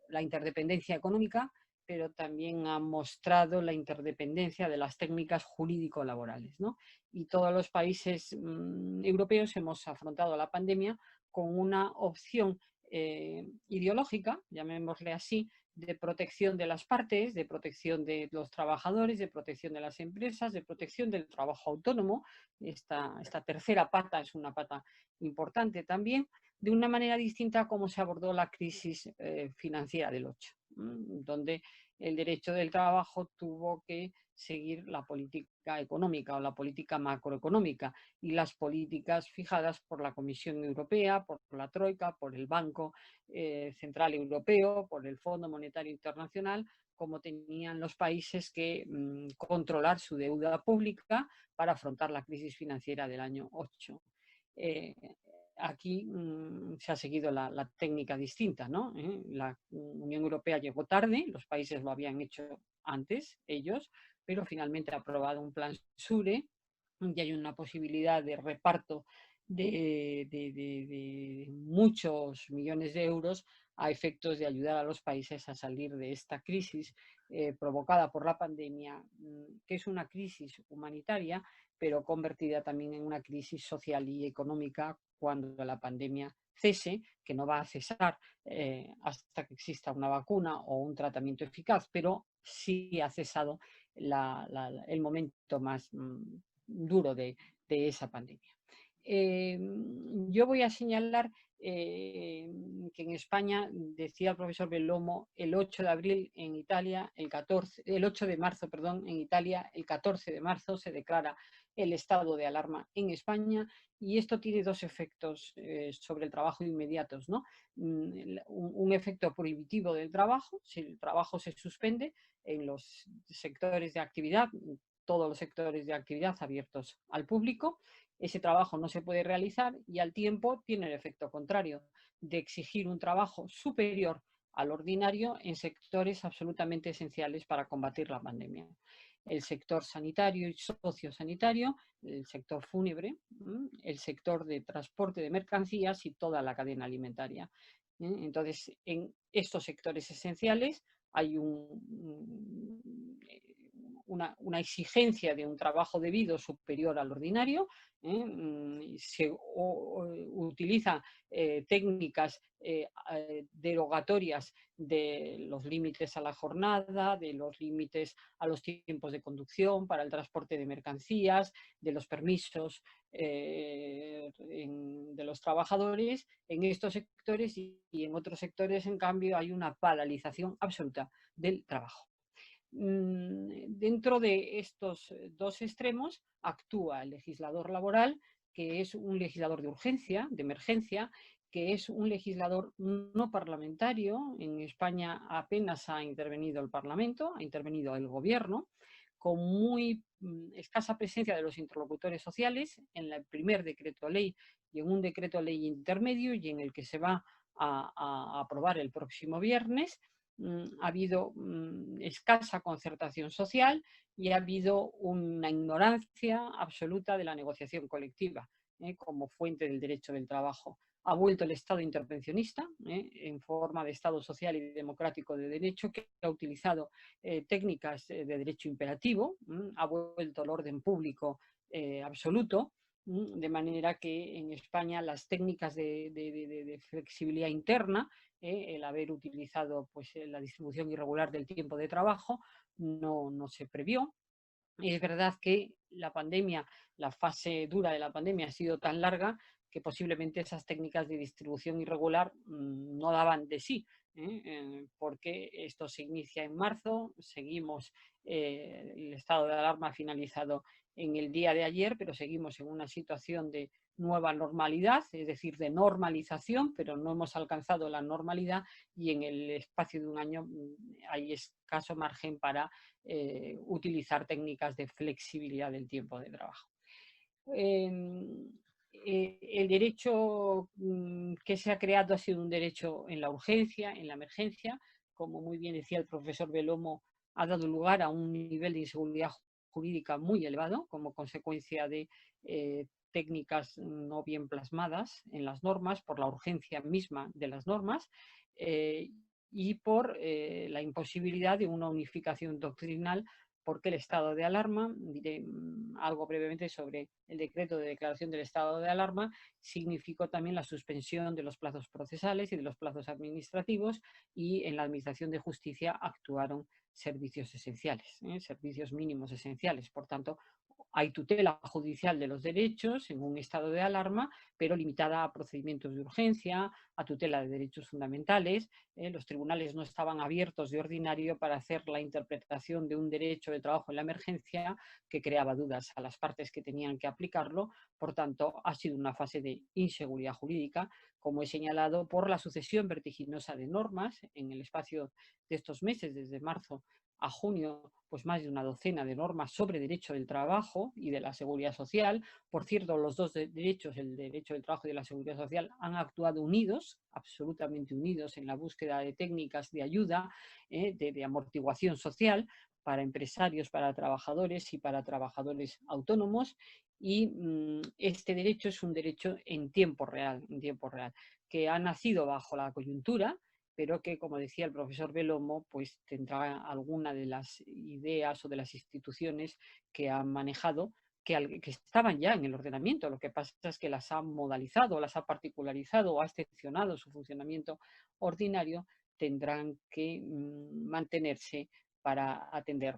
la interdependencia económica, pero también ha mostrado la interdependencia de las técnicas jurídico-laborales, ¿no? Y todos los países europeos hemos afrontado la pandemia con una opción ideológica, llamémosle así, de protección de las partes, de protección de los trabajadores, de protección de las empresas, de protección del trabajo autónomo. Esta tercera pata es una pata importante también, de una manera distinta a cómo se abordó la crisis financiera del 8, donde el derecho del trabajo tuvo que seguir la política económica o la política macroeconómica y las políticas fijadas por la Comisión Europea, por la Troika, por el Banco Central Europeo, por el Fondo Monetario Internacional, como tenían los países que controlar su deuda pública para afrontar la crisis financiera del año 8. Aquí se ha seguido la técnica distinta, ¿no? La Unión Europea llegó tarde, los países lo habían hecho antes, ellos, pero finalmente ha aprobado un plan SURE y hay una posibilidad de reparto de muchos millones de euros a efectos de ayudar a los países a salir de esta crisis provocada por la pandemia, que es una crisis humanitaria, pero convertida también en una crisis social y económica cuando la pandemia cese, que no va a cesar hasta que exista una vacuna o un tratamiento eficaz, pero sí ha cesado el momento más duro de esa pandemia. Yo voy a señalar que en España, decía el profesor Bellomo, el 8 de abril en Italia, el 8 de marzo, perdón, en Italia, el 14 de marzo se declara el estado de alarma en España, y esto tiene dos efectos sobre el trabajo inmediatos, ¿no? Un efecto prohibitivo del trabajo, si el trabajo se suspende en los sectores de actividad, todos los sectores de actividad abiertos al público, ese trabajo no se puede realizar, y al tiempo tiene el efecto contrario, de exigir un trabajo superior al ordinario en sectores absolutamente esenciales para combatir la pandemia. El sector sanitario y sociosanitario, el sector fúnebre, el sector de transporte de mercancías y toda la cadena alimentaria. Entonces, en estos sectores esenciales hay una exigencia de un trabajo debido superior al ordinario. Se utiliza técnicas derogatorias de los límites a la jornada, de los límites a los tiempos de conducción para el transporte de mercancías, de los permisos de los trabajadores en estos sectores, y en otros sectores, en cambio, hay una paralización absoluta del trabajo. Dentro de estos dos extremos actúa el legislador laboral, que es un legislador de urgencia, de emergencia, que es un legislador no parlamentario. En España apenas ha intervenido el Parlamento, ha intervenido el Gobierno, con muy escasa presencia de los interlocutores sociales en el primer decreto ley y en un decreto ley intermedio, y en el que se va a aprobar el próximo viernes. Ha habido escasa concertación social y ha habido una ignorancia absoluta de la negociación colectiva como fuente del derecho del trabajo. Ha vuelto el Estado intervencionista en forma de Estado social y democrático de derecho, que ha utilizado técnicas de derecho imperativo, ha vuelto el orden público absoluto, de manera que en España las técnicas de flexibilidad interna, el haber utilizado pues, la distribución irregular del tiempo de trabajo, no se previó. Es verdad que la pandemia, la fase dura de la pandemia ha sido tan larga que posiblemente esas técnicas de distribución irregular no daban de sí, porque esto se inicia en marzo, seguimos, el estado de alarma ha finalizado en el día de ayer, pero seguimos en una situación de nueva normalidad, es decir, de normalización, pero no hemos alcanzado la normalidad, y en el espacio de un año hay escaso margen para utilizar técnicas de flexibilidad del tiempo de trabajo. El derecho que se ha creado ha sido un derecho en la urgencia, en la emergencia. Como muy bien decía el profesor Bellomo, ha dado lugar a un nivel de inseguridad jurídica muy elevado como consecuencia de técnicas no bien plasmadas en las normas, por la urgencia misma de las normas y por la imposibilidad de una unificación doctrinal ¿Por qué el estado de alarma? Diré algo brevemente sobre el decreto de declaración del estado de alarma. Significó también la suspensión de los plazos procesales y de los plazos administrativos, y en la Administración de Justicia actuaron servicios esenciales, servicios mínimos esenciales. Por tanto, hay tutela judicial de los derechos en un estado de alarma, pero limitada a procedimientos de urgencia, a tutela de derechos fundamentales. Los tribunales no estaban abiertos de ordinario para hacer la interpretación de un derecho de trabajo en la emergencia que creaba dudas a las partes que tenían que aplicarlo. Por tanto, ha sido una fase de inseguridad jurídica, como he señalado, por la sucesión vertiginosa de normas en el espacio de estos meses, desde marzo a junio, pues más de una docena de normas sobre derecho del trabajo y de la seguridad social. Por cierto, los dos derechos, el derecho del trabajo y de la seguridad social, han actuado unidos, absolutamente unidos, en la búsqueda de técnicas de ayuda, de amortiguación social para empresarios, para trabajadores y para trabajadores autónomos. Y este derecho es un derecho en tiempo real, que ha nacido bajo la coyuntura, pero que, como decía el profesor Belomo, pues tendrá alguna de las ideas o de las instituciones que han manejado, que estaban ya en el ordenamiento. Lo que pasa es que las ha modalizado, las ha particularizado o ha excepcionado su funcionamiento ordinario. Tendrán que mantenerse para atender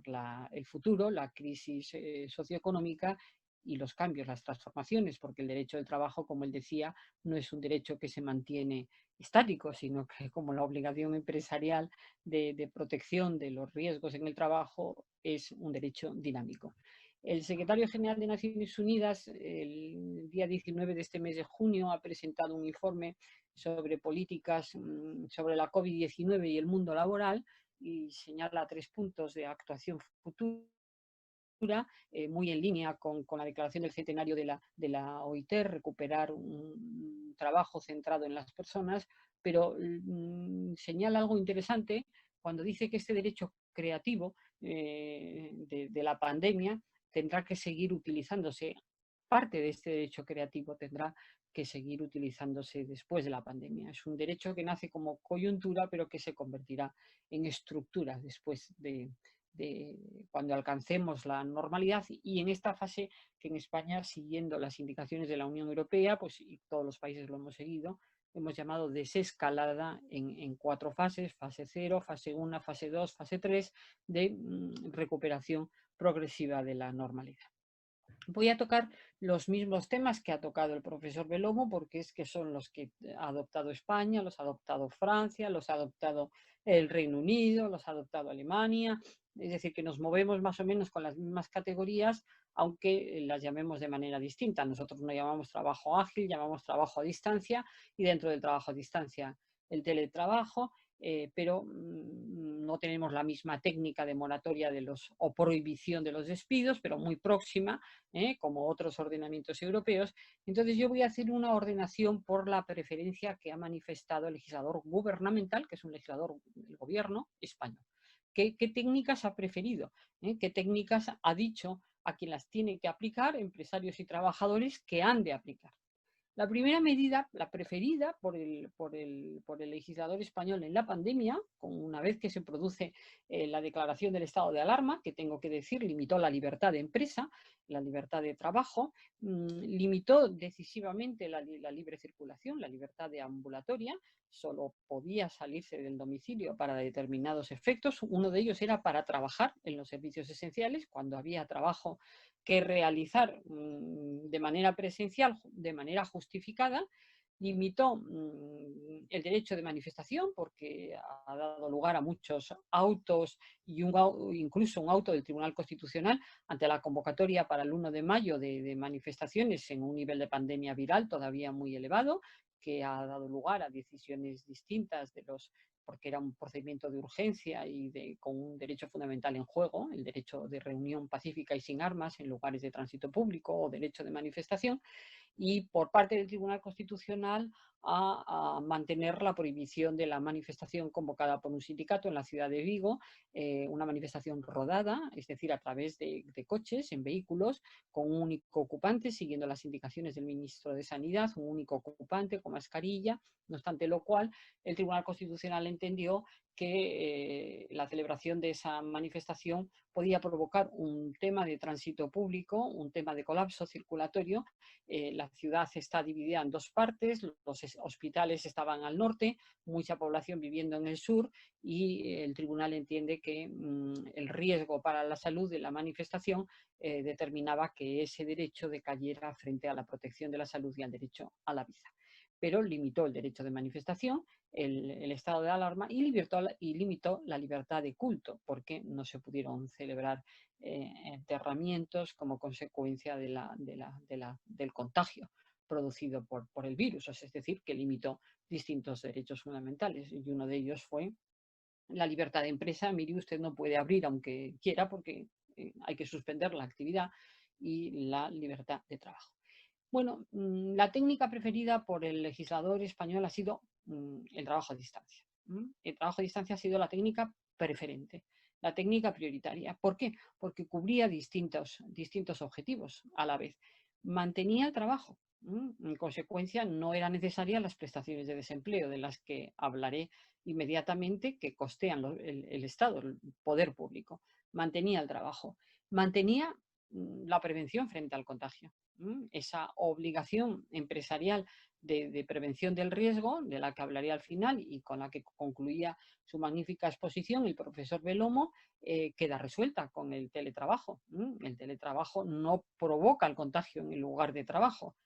el futuro, la crisis socioeconómica y los cambios, las transformaciones, porque el derecho del trabajo, como él decía, no es un derecho que se mantiene estático, sino que, como la obligación empresarial de protección de los riesgos en el trabajo, es un derecho dinámico. El secretario general de Naciones Unidas, el día 19 de este mes de junio, ha presentado un informe sobre políticas sobre la COVID-19 y el mundo laboral, y señala 3 puntos de actuación futura, muy en línea con la declaración del centenario de la OIT, recuperar un trabajo centrado en las personas, pero señala algo interesante cuando dice que este derecho creativo de la pandemia tendrá que seguir utilizándose. Parte de este derecho creativo tendrá que seguir utilizándose después de la pandemia. Es un derecho que nace como coyuntura, pero que se convertirá en estructura después de cuando alcancemos la normalidad, y en esta fase que en España, siguiendo las indicaciones de la Unión Europea, pues y todos los países lo hemos seguido, hemos llamado desescalada en 4 fases: fase 0, fase 1, fase 2, fase 3, de recuperación progresiva de la normalidad. Voy a tocar los mismos temas que ha tocado el profesor Belomo, porque es que son los que ha adoptado España, los ha adoptado Francia, los ha adoptado el Reino Unido, los ha adoptado Alemania. Es decir, que nos movemos más o menos con las mismas categorías, aunque las llamemos de manera distinta. Nosotros no llamamos trabajo ágil, llamamos trabajo a distancia, y dentro del trabajo a distancia el teletrabajo. Pero no tenemos la misma técnica de moratoria o prohibición de los despidos, pero muy próxima, como otros ordenamientos europeos. Entonces yo voy a hacer una ordenación por la preferencia que ha manifestado el legislador gubernamental, que es un legislador del gobierno español. ¿Qué técnicas ha preferido? ¿Qué técnicas ha dicho a quien las tiene que aplicar, empresarios y trabajadores, que han de aplicar? La primera medida, la preferida por el legislador español en la pandemia, una vez que se produce la declaración del estado de alarma, que tengo que decir, limitó la libertad de empresa, la libertad de trabajo, limitó decisivamente la libre circulación, la libertad de ambulatoria. Solo podía salirse del domicilio para determinados efectos. Uno de ellos era para trabajar en los servicios esenciales, cuando había trabajo que realizar de manera presencial, de manera justificada. Limitó el derecho de manifestación, porque ha dado lugar a muchos autos y incluso un auto del Tribunal Constitucional ante la convocatoria para el 1 de mayo de manifestaciones en un nivel de pandemia viral todavía muy elevado, que ha dado lugar a decisiones distintas porque era un procedimiento de urgencia y con un derecho fundamental en juego, el derecho de reunión pacífica y sin armas en lugares de tránsito público o derecho de manifestación. Y por parte del Tribunal Constitucional a mantener la prohibición de la manifestación convocada por un sindicato en la ciudad de Vigo, una manifestación rodada, es decir, a través de coches, en vehículos, con un único ocupante, siguiendo las indicaciones del ministro de Sanidad, un único ocupante con mascarilla. No obstante lo cual, el Tribunal Constitucional entendió que la celebración de esa manifestación podía provocar un tema de tránsito público, un tema de colapso circulatorio. La ciudad está dividida en dos partes, los hospitales estaban al norte, mucha población viviendo en el sur, y el tribunal entiende que el riesgo para la salud de la manifestación determinaba que ese derecho decayera frente a la protección de la salud y al derecho a la vida. Pero limitó el derecho de manifestación, el estado de alarma, y limitó la libertad de culto, porque no se pudieron celebrar enterramientos como consecuencia del contagio producido por el virus. Es decir, que limitó distintos derechos fundamentales, y uno de ellos fue la libertad de empresa. Mire, usted no puede abrir aunque quiera porque hay que suspender la actividad, y la libertad de trabajo. Bueno, la técnica preferida por el legislador español ha sido el trabajo a distancia. El trabajo a distancia ha sido la técnica preferente, la técnica prioritaria. ¿Por qué? Porque cubría distintos objetivos a la vez. Mantenía el trabajo. En consecuencia, no eran necesarias las prestaciones de desempleo, de las que hablaré inmediatamente, que costean el Estado, el poder público. Mantenía el trabajo. Mantenía la prevención frente al contagio. Esa obligación empresarial de prevención del riesgo, de la que hablaré al final y con la que concluía su magnífica exposición el profesor Belomo, queda resuelta con el teletrabajo. El teletrabajo no provoca el contagio en el lugar de trabajo.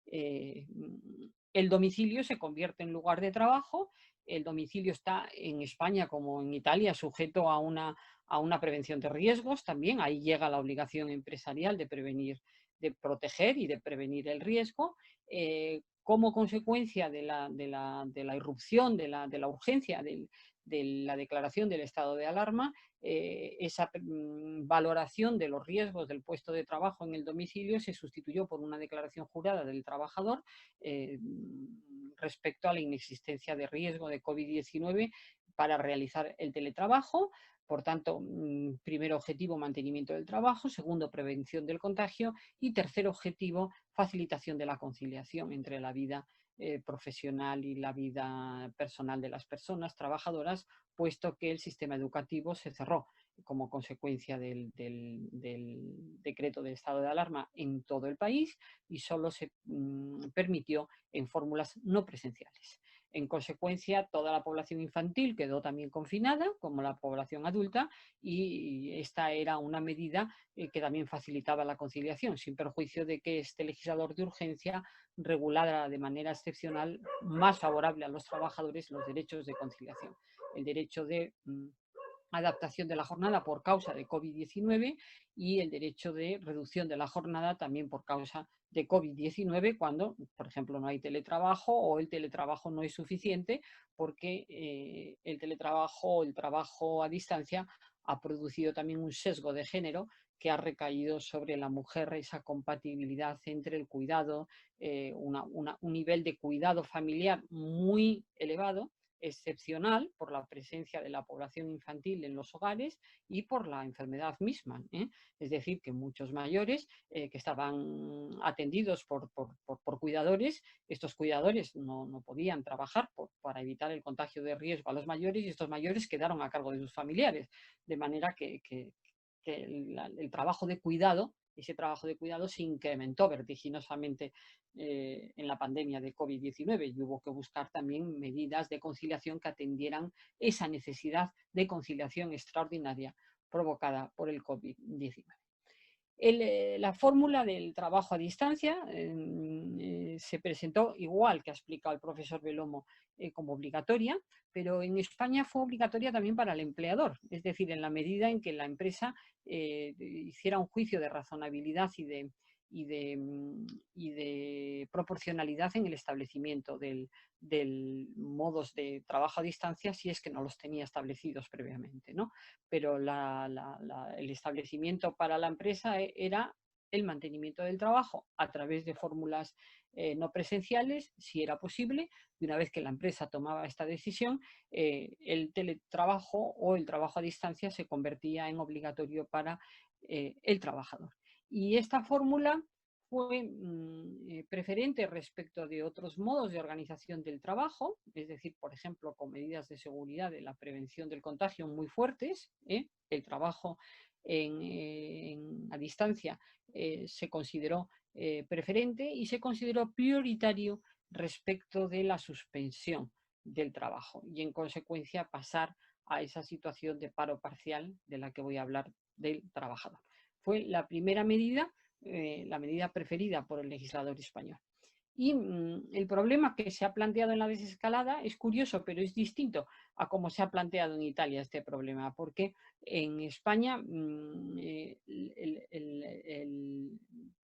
El domicilio se convierte en lugar de trabajo. El domicilio está en España, como en Italia, sujeto a una prevención de riesgos también. Ahí llega la obligación empresarial de prevenir, de proteger y de prevenir el riesgo. Como consecuencia de la irrupción, de la urgencia de la declaración del estado de alarma, esa valoración de los riesgos del puesto de trabajo en el domicilio se sustituyó por una declaración jurada del trabajador respecto a la inexistencia de riesgo de COVID-19 para realizar el teletrabajo. Por tanto, primer objetivo, mantenimiento del trabajo; segundo, prevención del contagio; y tercer objetivo, facilitación de la conciliación entre la vida profesional y la vida personal de las personas trabajadoras, puesto que el sistema educativo se cerró como consecuencia del decreto de estado de alarma en todo el país, y solo se permitió en fórmulas no presenciales. En consecuencia, toda la población infantil quedó también confinada, como la población adulta, y esta era una medida que también facilitaba la conciliación, sin perjuicio de que este legislador de urgencia regulara de manera excepcional, más favorable a los trabajadores, los derechos de conciliación. El derecho de adaptación de la jornada por causa de COVID-19 y el derecho de reducción de la jornada también por causa de COVID-19, cuando, por ejemplo, no hay teletrabajo o el teletrabajo no es suficiente, porque el teletrabajo o el trabajo a distancia ha producido también un sesgo de género que ha recaído sobre la mujer, esa compatibilidad entre el cuidado, un nivel de cuidado familiar muy elevado, excepcional por la presencia de la población infantil en los hogares y por la enfermedad misma. Es decir, que muchos mayores que estaban atendidos por cuidadores, estos cuidadores no podían trabajar para evitar el contagio de riesgo a los mayores, y estos mayores quedaron a cargo de sus familiares, de manera que el trabajo de cuidado, ese trabajo de cuidado se incrementó vertiginosamente en la pandemia de COVID-19, y hubo que buscar también medidas de conciliación que atendieran esa necesidad de conciliación extraordinaria provocada por el COVID-19. La fórmula del trabajo a distancia se presentó, igual que ha explicado el profesor Belomo, como obligatoria, pero en España fue obligatoria también para el empleador, es decir, en la medida en que la empresa hiciera un juicio de razonabilidad y de proporcionalidad en el establecimiento del modos de trabajo a distancia, si es que no los tenía establecidos previamente, ¿no? Pero el establecimiento para la empresa era el mantenimiento del trabajo a través de fórmulas no presenciales, si era posible. Y una vez que la empresa tomaba esta decisión, el teletrabajo o el trabajo a distancia se convertía en obligatorio para el trabajador. Y esta fórmula fue preferente respecto de otros modos de organización del trabajo, es decir, por ejemplo, con medidas de seguridad de la prevención del contagio muy fuertes. El trabajo a distancia se consideró preferente y se consideró prioritario respecto de la suspensión del trabajo y, en consecuencia, pasar a esa situación de paro parcial de la que voy a hablar del trabajador. Fue la primera medida, la medida preferida por el legislador español. Y el problema que se ha planteado en la desescalada es curioso, pero es distinto a cómo se ha planteado en Italia este problema, porque en España el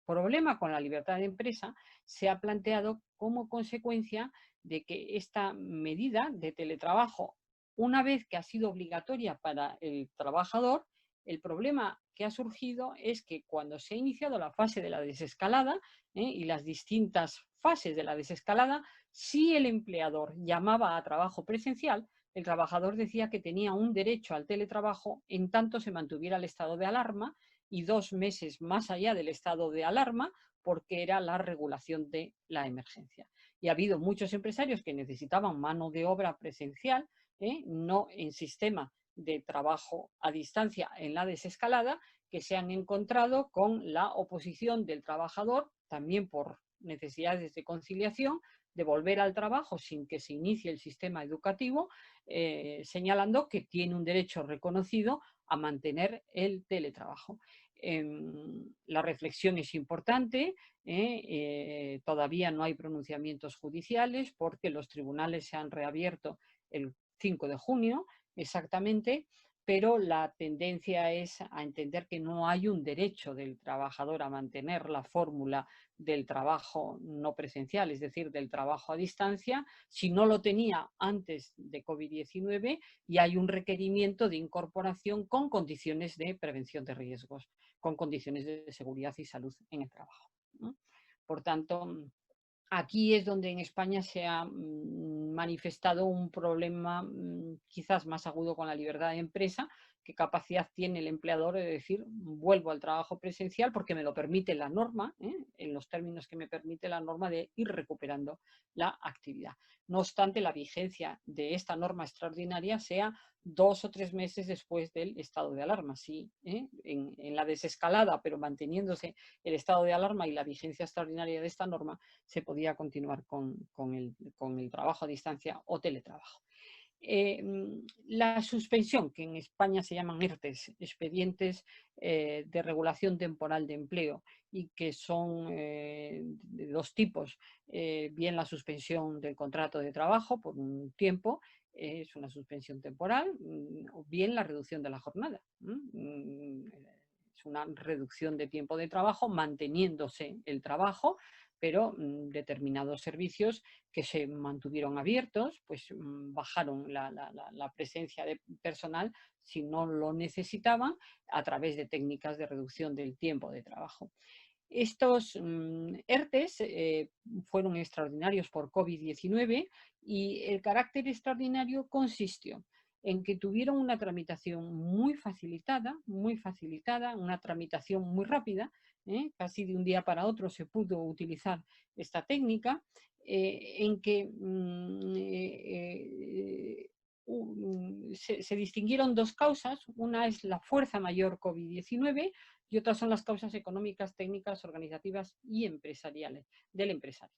problema con la libertad de empresa se ha planteado como consecuencia de que esta medida de teletrabajo, una vez que ha sido obligatoria para el trabajador, el problema que ha surgido es que cuando se ha iniciado la fase de la desescalada y las distintas fases de la desescalada, si el empleador llamaba a trabajo presencial, el trabajador decía que tenía un derecho al teletrabajo en tanto se mantuviera el estado de alarma y 2 meses más allá del estado de alarma, porque era la regulación de la emergencia. Y ha habido muchos empresarios que necesitaban mano de obra presencial, no en sistema de trabajo a distancia en la desescalada, que se han encontrado con la oposición del trabajador, también por necesidades de conciliación, de volver al trabajo sin que se inicie el sistema educativo, señalando que tiene un derecho reconocido a mantener el teletrabajo. La reflexión es importante, todavía no hay pronunciamientos judiciales porque los tribunales se han reabierto el 5 de junio exactamente, pero la tendencia es a entender que no hay un derecho del trabajador a mantener la fórmula del trabajo no presencial, es decir, del trabajo a distancia, si no lo tenía antes de COVID-19 y hay un requerimiento de incorporación con condiciones de prevención de riesgos, con condiciones de seguridad y salud en el trabajo, ¿no? Por tanto, aquí es donde en España se ha manifestado un problema quizás más agudo con la libertad de empresa. ¿Qué capacidad tiene el empleador de decir vuelvo al trabajo presencial porque me lo permite la norma, en los términos que me permite la norma de ir recuperando la actividad? No obstante, la vigencia de esta norma extraordinaria sea 2 o 3 meses después del estado de alarma. Sí, en la desescalada, pero manteniéndose el estado de alarma y la vigencia extraordinaria de esta norma, se podía continuar con el trabajo a distancia o teletrabajo. La suspensión, que en España se llaman ERTEs, expedientes de regulación temporal de empleo, y que son de 2 tipos, bien la suspensión del contrato de trabajo por un tiempo, es una suspensión temporal, o bien la reducción de la jornada. Es una reducción de tiempo de trabajo manteniéndose el trabajo, pero determinados servicios que se mantuvieron abiertos, pues bajaron la presencia de personal si no lo necesitaban a través de técnicas de reducción del tiempo de trabajo. Estos ERTEs fueron extraordinarios por COVID-19 y el carácter extraordinario consistió en que tuvieron una tramitación muy facilitada, una tramitación muy rápida, casi de un día para otro se pudo utilizar esta técnica, en que se distinguieron 2 causas. Una es la fuerza mayor COVID-19 y otras son las causas económicas, técnicas, organizativas y empresariales del empresario.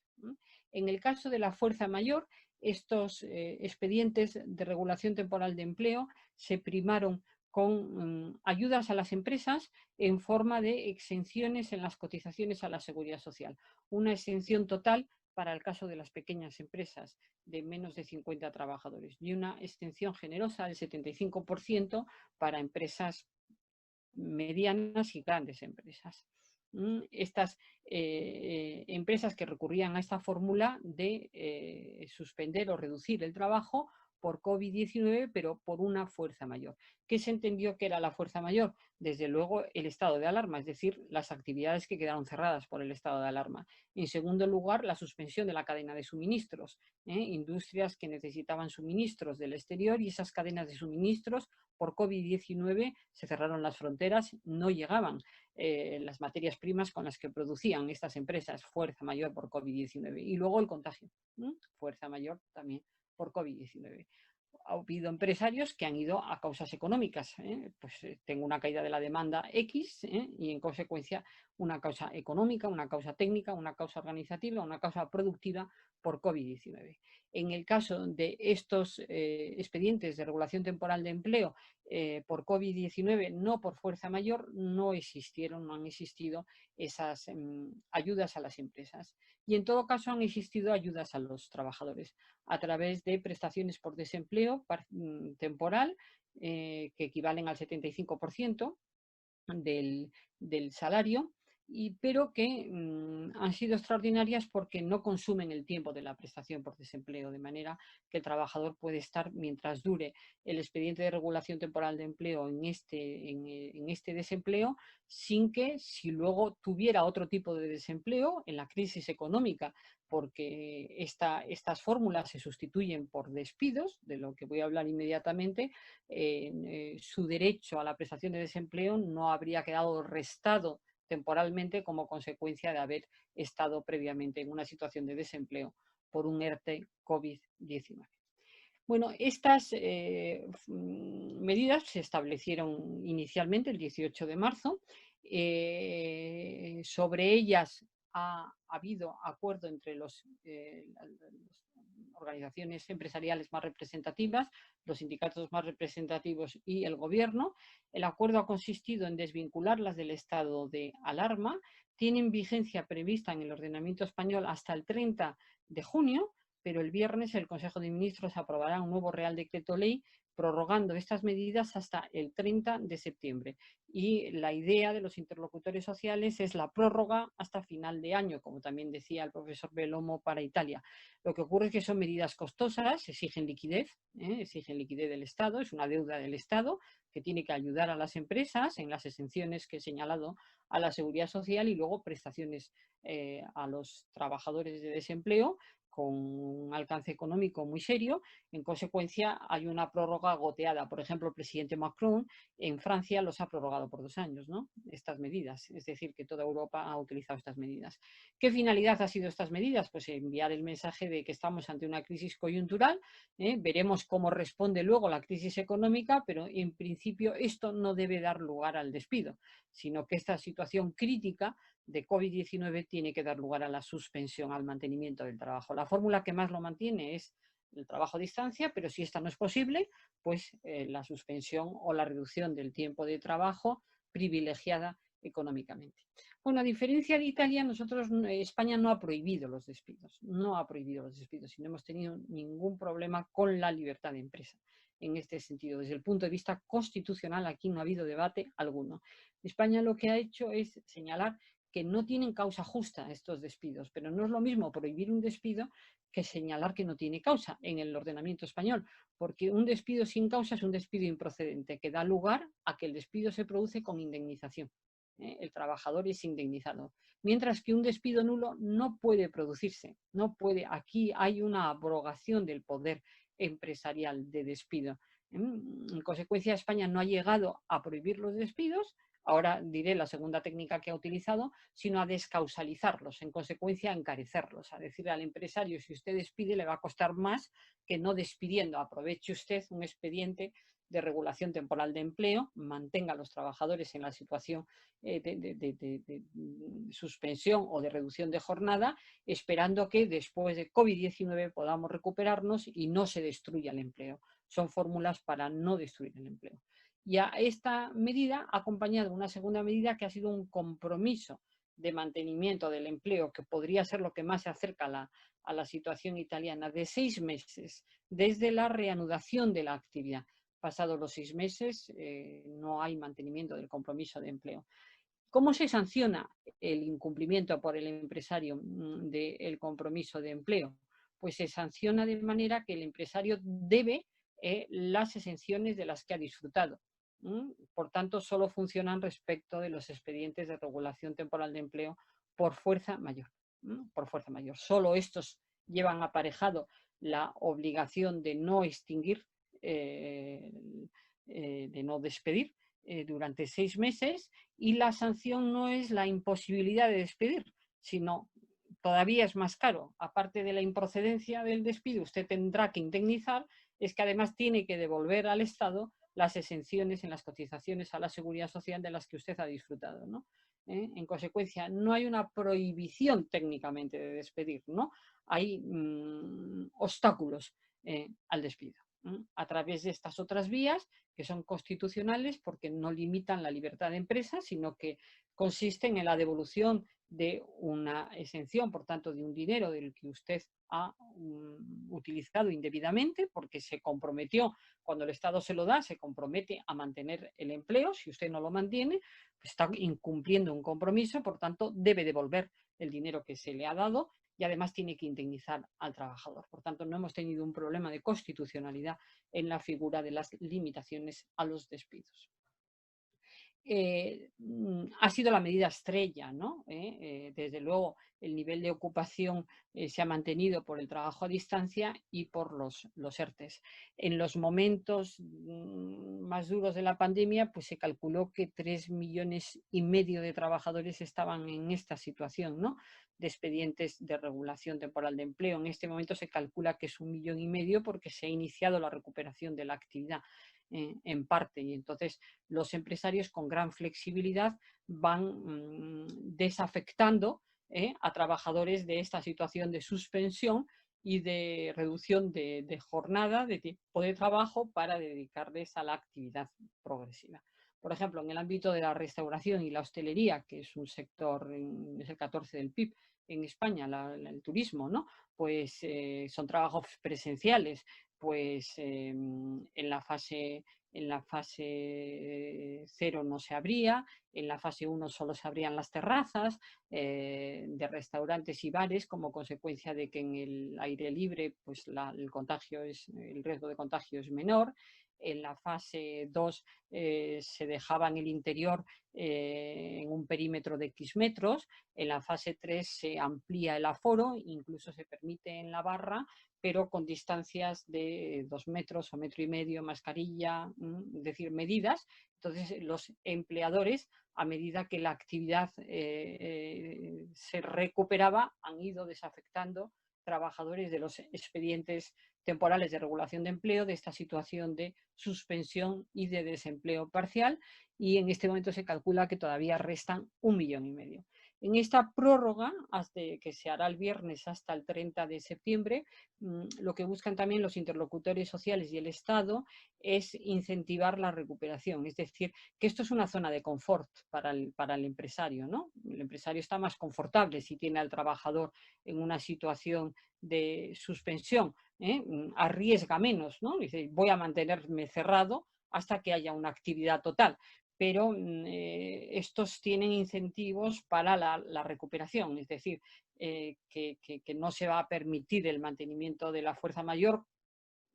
En el caso de la fuerza mayor, estos expedientes de regulación temporal de empleo se primaron con ayudas a las empresas en forma de exenciones en las cotizaciones a la seguridad social. Una exención total para el caso de las pequeñas empresas de menos de 50 trabajadores y una exención generosa del 75% para empresas medianas y grandes empresas. Estas empresas que recurrían a esta fórmula de suspender o reducir el trabajo por COVID-19, pero por una fuerza mayor. ¿Qué se entendió que era la fuerza mayor? Desde luego el estado de alarma, es decir, las actividades que quedaron cerradas por el estado de alarma. En segundo lugar, la suspensión de la cadena de suministros. Industrias que necesitaban suministros del exterior y esas cadenas de suministros por COVID-19 se cerraron las fronteras, no llegaban las materias primas con las que producían estas empresas, fuerza mayor por COVID-19. Y luego el contagio, fuerza mayor también por COVID-19. Ha habido empresarios que han ido a causas económicas, pues tengo una caída de la demanda X y en consecuencia una causa económica, una causa técnica, una causa organizativa, una causa productiva por COVID-19. En el caso de estos expedientes de regulación temporal de empleo por COVID-19, no por fuerza mayor, no han existido esas ayudas a las empresas. Y en todo caso han existido ayudas a los trabajadores a través de prestaciones por desempleo temporal que equivalen al 75% del salario, pero que han sido extraordinarias porque no consumen el tiempo de la prestación por desempleo, de manera que el trabajador puede estar mientras dure el expediente de regulación temporal de empleo en este desempleo, sin que si luego tuviera otro tipo de desempleo en la crisis económica, porque estas fórmulas se sustituyen por despidos, de lo que voy a hablar inmediatamente, su derecho a la prestación de desempleo no habría quedado restado temporalmente como consecuencia de haber estado previamente en una situación de desempleo por un ERTE COVID-19. Bueno, estas medidas se establecieron inicialmente el 18 de marzo. Sobre ellas ha habido acuerdo entre las organizaciones empresariales más representativas, los sindicatos más representativos y el gobierno. El acuerdo ha consistido en desvincularlas del estado de alarma. Tienen vigencia prevista en el ordenamiento español hasta el 30 de junio, pero el viernes el Consejo de Ministros aprobará un nuevo Real Decreto Ley prorrogando estas medidas hasta el 30 de septiembre. Y la idea de los interlocutores sociales es la prórroga hasta final de año, como también decía el profesor Belomo para Italia. Lo que ocurre es que son medidas costosas, exigen liquidez del Estado, es una deuda del Estado que tiene que ayudar a las empresas en las exenciones que he señalado a la seguridad social y luego prestaciones a los trabajadores de desempleo con un alcance económico muy serio. En consecuencia, hay una prórroga goteada. Por ejemplo, el presidente Macron en Francia los ha prorrogado por 2 años, ¿no? Estas medidas. Es decir, que toda Europa ha utilizado estas medidas. ¿Qué finalidad ha sido estas medidas? Pues enviar el mensaje de que estamos ante una crisis coyuntural. Veremos cómo responde luego la crisis económica, pero en principio esto no debe dar lugar al despido, sino que esta situación crítica de COVID-19 tiene que dar lugar a la suspensión, al mantenimiento del trabajo. La fórmula que más lo mantiene es el trabajo a distancia, pero si esta no es posible, pues la suspensión o la reducción del tiempo de trabajo privilegiada económicamente. Bueno, a diferencia de Italia, España no ha prohibido los despidos, y no hemos tenido ningún problema con la libertad de empresa. En este sentido, desde el punto de vista constitucional, aquí no ha habido debate alguno. España lo que ha hecho es señalar que no tienen causa justa estos despidos, pero no es lo mismo prohibir un despido que señalar que no tiene causa en el ordenamiento español, porque un despido sin causa es un despido improcedente, que da lugar a que el despido se produce con indemnización. El trabajador es indemnizado. Mientras que un despido nulo no puede producirse, no puede. Aquí hay una abrogación del poder empresarial de despido. En consecuencia, España no ha llegado a prohibir los despidos, ahora diré la segunda técnica que ha utilizado, sino a descausalizarlos, en consecuencia a encarecerlos, a decirle al empresario, si usted despide le va a costar más que no despidiendo. Aproveche usted un expediente de regulación temporal de empleo, mantenga a los trabajadores en la situación de suspensión o de reducción de jornada, esperando que después de COVID-19 podamos recuperarnos y no se destruya el empleo. Son fórmulas para no destruir el empleo. Y a esta medida ha acompañado una segunda medida que ha sido un compromiso de mantenimiento del empleo, que podría ser lo que más se acerca a la situación italiana, de 6 meses desde la reanudación de la actividad. Pasados los 6 meses no hay mantenimiento del compromiso de empleo. ¿Cómo se sanciona el incumplimiento por el empresario del compromiso de empleo? pues se sanciona de manera que el empresario debe las exenciones de las que ha disfrutado. Por tanto, solo funcionan respecto de los expedientes de regulación temporal de empleo por fuerza mayor. Por fuerza mayor. Solo estos llevan aparejado la obligación de no extinguir, de no despedir durante 6 meses, y la sanción no es la imposibilidad de despedir, sino todavía es más caro. Aparte de la improcedencia del despido, usted tendrá que indemnizar, es que además tiene que devolver al Estado las exenciones en las cotizaciones a la Seguridad Social de las que usted ha disfrutado, ¿no? En consecuencia, no hay una prohibición técnicamente de despedir, ¿no? Hay obstáculos al despido a través de estas otras vías que son constitucionales porque no limitan la libertad de empresa, sino que consisten en la devolución de una exención, por tanto, de un dinero del que usted ha utilizado indebidamente porque se comprometió, cuando el Estado se lo da, se compromete a mantener el empleo. Si usted no lo mantiene, pues está incumpliendo un compromiso, por tanto, debe devolver el dinero que se le ha dado y además tiene que indemnizar al trabajador. Por tanto, no hemos tenido un problema de constitucionalidad en la figura de las limitaciones a los despidos. Ha sido la medida estrella, ¿no? Desde luego, el nivel de ocupación se ha mantenido por el trabajo a distancia y por los ERTEs. En los momentos más duros de la pandemia, pues se calculó que 3,5 millones de trabajadores estaban en esta situación, ¿no? De expedientes de regulación temporal de empleo. En este momento se calcula que es 1,5 millones porque se ha iniciado la recuperación de la actividad en parte, y entonces los empresarios con gran flexibilidad van desafectando a trabajadores de esta situación de suspensión y de reducción de jornada, de tiempo de trabajo, para dedicarles a la actividad progresiva. Por ejemplo, en el ámbito de la restauración y la hostelería, que es un sector, es el 14 del PIB en España, el turismo, ¿no? Pues son trabajos presenciales, pues en la fase 0 no se abría, en la fase 1 solo se abrían las terrazas de restaurantes y bares, como consecuencia de que en el aire libre pues el riesgo de contagio es menor. En la fase 2 se dejaba en el interior en un perímetro de X metros. En la fase 3 se amplía el aforo, incluso se permite en la barra, pero con distancias de 2 metros o 1,5 metros, mascarilla, es decir, medidas. Entonces, los empleadores, a medida que la actividad se recuperaba, han ido desafectando trabajadores de los expedientes temporales de regulación de empleo, de esta situación de suspensión y de desempleo parcial, y en este momento se calcula que todavía restan 1,5 millones. En esta prórroga, que se hará el viernes hasta el 30 de septiembre, lo que buscan también los interlocutores sociales y el Estado es incentivar la recuperación. Es decir, que esto es una zona de confort para el empresario, ¿no? El empresario está más confortable si tiene al trabajador en una situación de suspensión, arriesga menos, ¿no? Dice, voy a mantenerme cerrado hasta que haya una actividad total. Pero estos tienen incentivos para la recuperación, es decir, que no se va a permitir el mantenimiento de la fuerza mayor.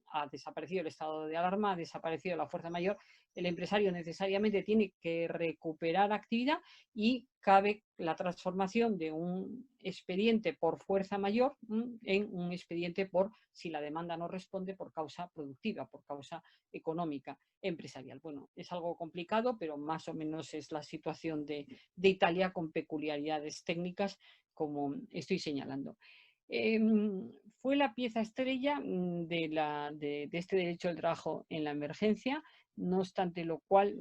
Ha desaparecido el estado de alarma, ha desaparecido la fuerza mayor, el empresario necesariamente tiene que recuperar actividad y cabe la transformación de un expediente por fuerza mayor en un expediente por, si la demanda no responde, por causa productiva, por causa económica, empresarial. Bueno, es algo complicado, pero más o menos es la situación de Italia, con peculiaridades técnicas, como estoy señalando. Fue la pieza estrella de este derecho al trabajo en la emergencia, no obstante lo cual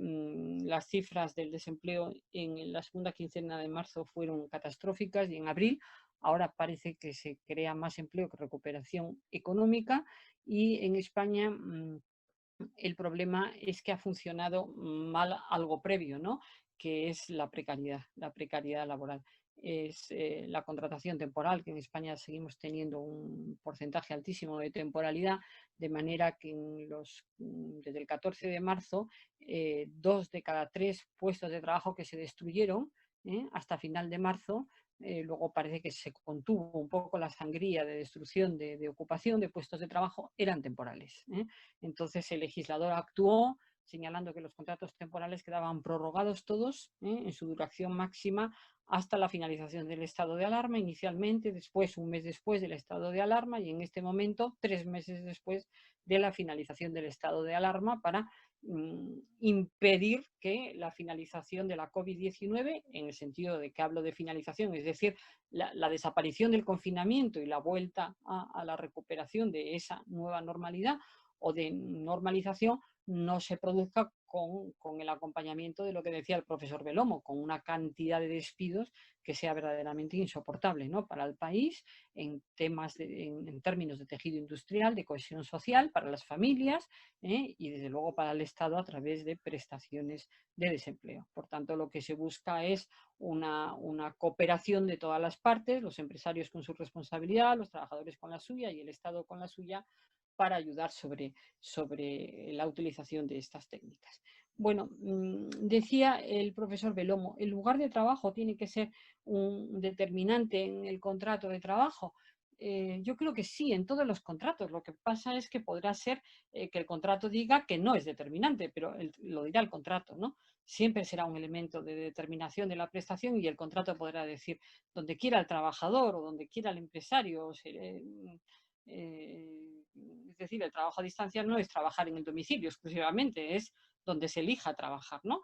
las cifras del desempleo en la segunda quincena de marzo fueron catastróficas, y en abril ahora parece que se crea más empleo que recuperación económica, y en España el problema es que ha funcionado mal algo previo, ¿no? Que es la precariedad laboral. Es la contratación temporal, que en España seguimos teniendo un porcentaje altísimo de temporalidad, de manera que desde el 14 de marzo, 2 de cada 3 puestos de trabajo que se destruyeron hasta final de marzo luego parece que se contuvo un poco la sangría de destrucción de ocupación de puestos de trabajo, eran temporales. Entonces el legislador actuó señalando que los contratos temporales quedaban prorrogados todos en su duración máxima hasta la finalización del estado de alarma inicialmente, después un mes después del estado de alarma y en este momento 3 meses después de la finalización del estado de alarma para impedir que la finalización de la COVID-19, en el sentido de que hablo de finalización, es decir, la desaparición del confinamiento y la vuelta a la recuperación de esa nueva normalidad o de normalización, no se produzca con el acompañamiento de lo que decía el profesor Belomo, con una cantidad de despidos que sea verdaderamente insoportable, ¿no?, para el país en términos de tejido industrial, de cohesión social, para las familias y desde luego para el Estado a través de prestaciones de desempleo. Por tanto, lo que se busca es una cooperación de todas las partes, los empresarios con su responsabilidad, los trabajadores con la suya y el Estado con la suya, para ayudar sobre la utilización de estas técnicas. Bueno, decía el profesor Belomo, ¿el lugar de trabajo tiene que ser un determinante en el contrato de trabajo? Yo creo que sí, en todos los contratos. Lo que pasa es que podrá ser que el contrato diga que no es determinante, pero lo dirá el contrato, ¿no? Siempre será un elemento de determinación de la prestación y el contrato podrá decir donde quiera el trabajador o donde quiera el empresario. Es decir, el trabajo a distancia no es trabajar en el domicilio exclusivamente, es donde se elija trabajar, ¿no?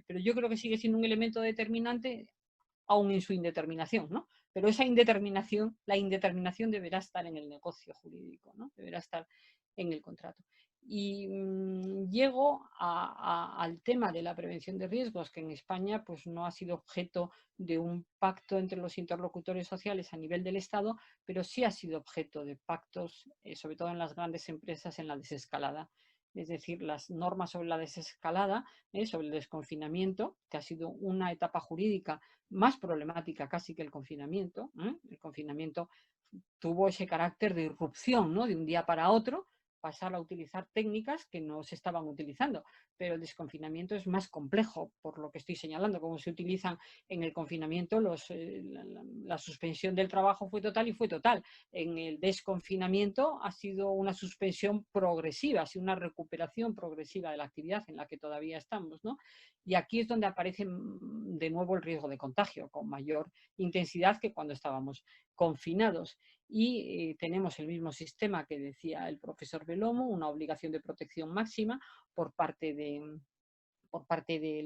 Pero yo creo que sigue siendo un elemento determinante aún en su indeterminación, ¿no? Pero esa indeterminación, la indeterminación deberá estar en el negocio jurídico, ¿no? Deberá estar en el contrato. Y llego al tema de la prevención de riesgos, que en España pues, no ha sido objeto de un pacto entre los interlocutores sociales a nivel del Estado, pero sí ha sido objeto de pactos, sobre todo en las grandes empresas, en la desescalada. Es decir, las normas sobre la desescalada, sobre el desconfinamiento, que ha sido una etapa jurídica más problemática casi que el confinamiento. El confinamiento tuvo ese carácter de irrupción, ¿no?, de un día para otro, pasar a utilizar técnicas que no se estaban utilizando, pero el desconfinamiento es más complejo, por lo que estoy señalando, como se utilizan en el confinamiento, la suspensión del trabajo fue total y fue total. En el desconfinamiento ha sido una suspensión progresiva, ha sido una recuperación progresiva de la actividad en la que todavía estamos, ¿no? Y aquí es donde aparece de nuevo el riesgo de contagio, con mayor intensidad que cuando estábamos confinados. Y tenemos el mismo sistema que decía el profesor Belomo, una obligación de protección máxima por parte del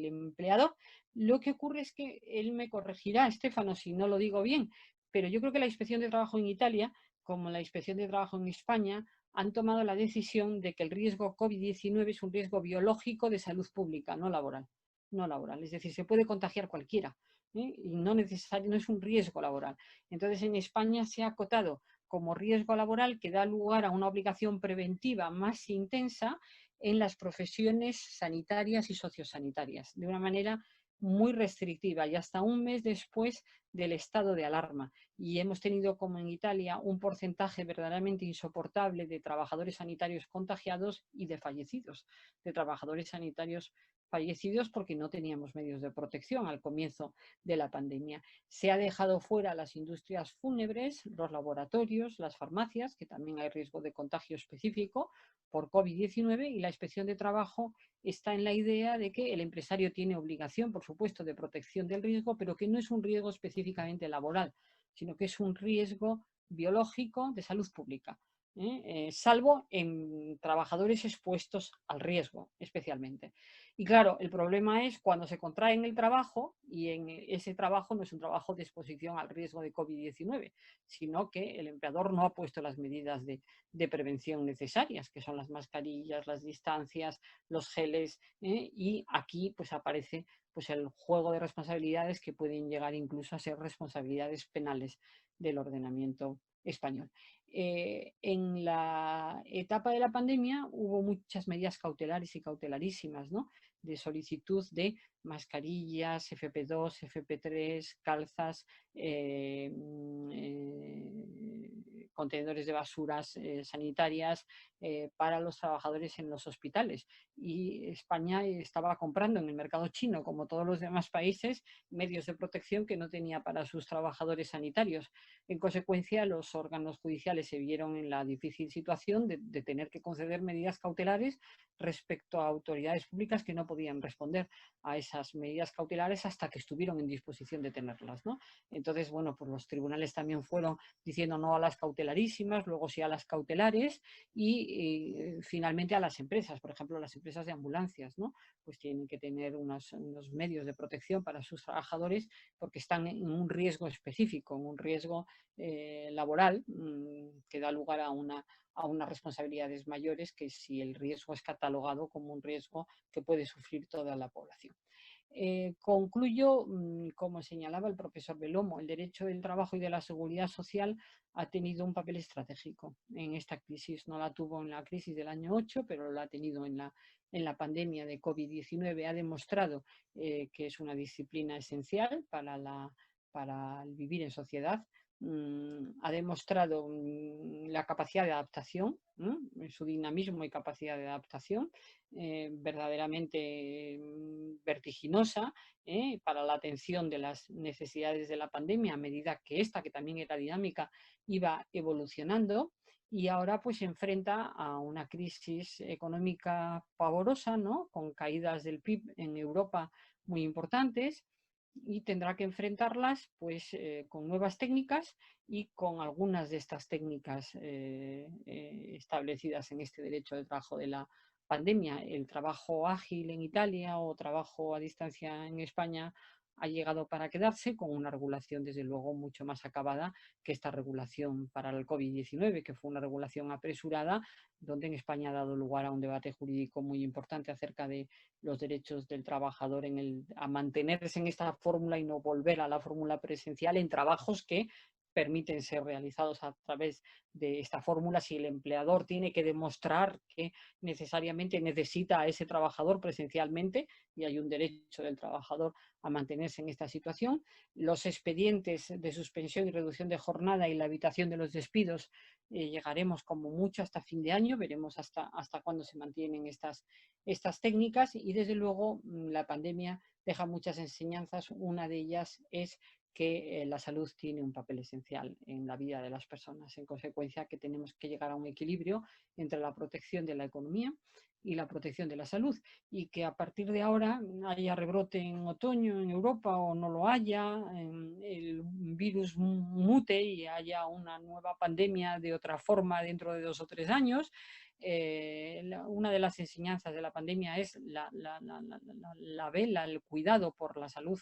empleador. Lo que ocurre es que él me corregirá, Estefano, si no lo digo bien, pero yo creo que la Inspección de Trabajo en Italia, como la Inspección de Trabajo en España, han tomado la decisión de que el riesgo COVID-19 es un riesgo biológico de salud pública, no laboral. No laboral, es decir, se puede contagiar cualquiera. Y no es un riesgo laboral. Entonces, en España se ha acotado como riesgo laboral que da lugar a una obligación preventiva más intensa en las profesiones sanitarias y sociosanitarias, de una manera muy restrictiva y hasta un mes después del estado de alarma. Y hemos tenido, como en Italia, un porcentaje verdaderamente insoportable de trabajadores sanitarios contagiados y de fallecidos, de trabajadores sanitarios fallecidos porque no teníamos medios de protección al comienzo de la pandemia. Se ha dejado fuera las industrias fúnebres, los laboratorios, las farmacias, que también hay riesgo de contagio específico por COVID-19, y la Inspección de Trabajo está en la idea de que el empresario tiene obligación, por supuesto, de protección del riesgo, pero que no es un riesgo específicamente laboral, sino que es un riesgo biológico de salud pública. Salvo en trabajadores expuestos al riesgo, especialmente. Y claro, el problema es cuando se contrae en el trabajo y en ese trabajo no es un trabajo de exposición al riesgo de COVID-19, sino que el empleador no ha puesto las medidas de prevención necesarias, que son las mascarillas, las distancias, los geles, y aquí pues aparece pues el juego de responsabilidades que pueden llegar incluso a ser responsabilidades penales del ordenamiento español. En la etapa de la pandemia hubo muchas medidas cautelares y cautelarísimas, ¿no?, de solicitud de mascarillas, FP2, FP3, calzas, contenedores de basuras sanitarias, para los trabajadores en los hospitales. Y España estaba comprando en el mercado chino, como todos los demás países, medios de protección que no tenía para sus trabajadores sanitarios. En consecuencia, los órganos judiciales se vieron en la difícil situación de tener que conceder medidas cautelares respecto a autoridades públicas que no podían responder a esas medidas cautelares hasta que estuvieron en disposición de tenerlas, ¿no? Entonces, bueno, pues los tribunales también fueron diciendo no a las cautelarísimas, luego sí a las cautelares y finalmente a las empresas, por ejemplo, las empresas de ambulancias, ¿no? Pues tienen que tener unos medios de protección para sus trabajadores porque están en un riesgo específico, en un riesgo laboral que da lugar a unas responsabilidades mayores que si el riesgo es catalogado como un riesgo que puede sufrir toda la población. Concluyo, como señalaba el profesor Belomo, el derecho del trabajo y de la seguridad social ha tenido un papel estratégico en esta crisis. No la tuvo en la crisis del año 8, pero la ha tenido en la pandemia de COVID-19. Ha demostrado que es una disciplina esencial para el vivir en sociedad. Ha demostrado la capacidad de adaptación, su dinamismo y capacidad de adaptación, verdaderamente vertiginosa para la atención de las necesidades de la pandemia a medida que esta, que también era dinámica, iba evolucionando. Y ahora pues se enfrenta a una crisis económica pavorosa, ¿no? Con caídas del PIB en Europa muy importantes, y tendrá que enfrentarlas pues con nuevas técnicas y con algunas de estas técnicas establecidas en este derecho de trabajo de la pandemia. El trabajo ágil en Italia o trabajo a distancia en España ha llegado para quedarse, con una regulación desde luego mucho más acabada que esta regulación para el COVID-19, que fue una regulación apresurada, donde en España ha dado lugar a un debate jurídico muy importante acerca de los derechos del trabajador a mantenerse en esta fórmula y no volver a la fórmula presencial en trabajos que permiten ser realizados a través de esta fórmula si el empleador tiene que demostrar que necesariamente necesita a ese trabajador presencialmente, y hay un derecho del trabajador a mantenerse en esta situación. Los expedientes de suspensión y reducción de jornada y la evitación de los despidos llegaremos como mucho hasta fin de año, veremos hasta cuándo se mantienen estas técnicas, y desde luego la pandemia deja muchas enseñanzas. Una de ellas es que la salud tiene un papel esencial en la vida de las personas. En consecuencia, que tenemos que llegar a un equilibrio entre la protección de la economía y la protección de la salud, y que a partir de ahora haya rebrote en otoño en Europa o no lo haya, el virus mute y haya una nueva pandemia de otra forma dentro de 2 o 3 años. Una de las enseñanzas de la pandemia es la vela, el cuidado por la salud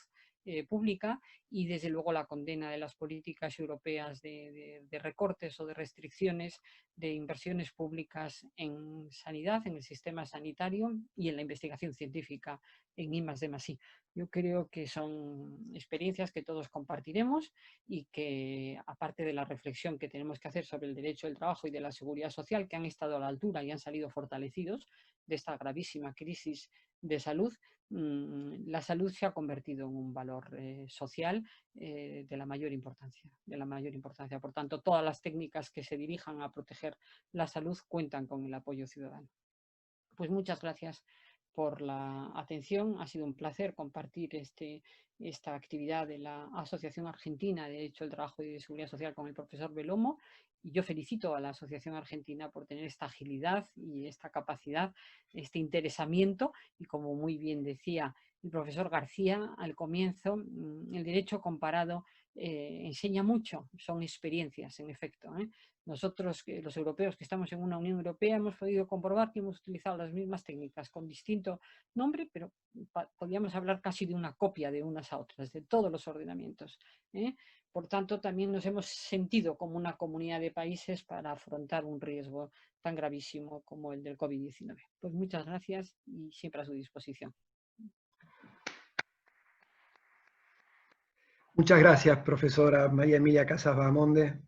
pública, y desde luego la condena de las políticas europeas de recortes o de restricciones de inversiones públicas en sanidad, en el sistema sanitario y en la investigación científica en I+D+I. Yo creo que son experiencias que todos compartiremos y que, aparte de la reflexión que tenemos que hacer sobre el derecho del trabajo y de la seguridad social, que han estado a la altura y han salido fortalecidos de esta gravísima crisis de salud, la salud se ha convertido en un valor social de la mayor importancia, Por tanto, todas las técnicas que se dirijan a proteger la salud cuentan con el apoyo ciudadano. Pues muchas gracias por la atención. Ha sido un placer compartir esta actividad de la Asociación Argentina de Derecho del Trabajo y de Seguridad Social con el profesor Belomo. Y yo felicito a la Asociación Argentina por tener esta agilidad y esta capacidad, este interesamiento. Y como muy bien decía el profesor García al comienzo, el derecho comparado enseña mucho, son experiencias en efecto. Nosotros, los europeos que estamos en una Unión Europea, hemos podido comprobar que hemos utilizado las mismas técnicas con distinto nombre, pero podríamos hablar casi de una copia de unas a otras, de todos los ordenamientos. Por tanto, también nos hemos sentido como una comunidad de países para afrontar un riesgo tan gravísimo como el del COVID-19. Pues muchas gracias y siempre a su disposición. Muchas gracias, profesora María Emilia Casas Bahamonde.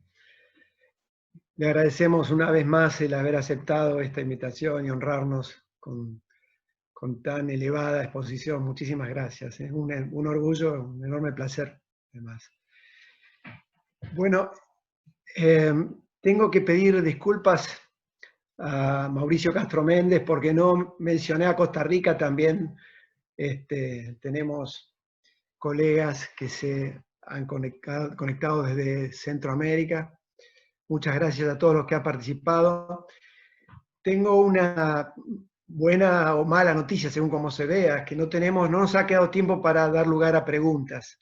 Le agradecemos una vez más el haber aceptado esta invitación y honrarnos con tan elevada exposición. Muchísimas gracias. Es un orgullo, un enorme placer, además. Bueno, tengo que pedir disculpas a Mauricio Castro Méndez, porque no mencioné a Costa Rica, también tenemos colegas que se han conectado desde Centroamérica. Muchas gracias a todos los que han participado. Tengo una buena o mala noticia, según como se vea, que no nos ha quedado tiempo para dar lugar a preguntas.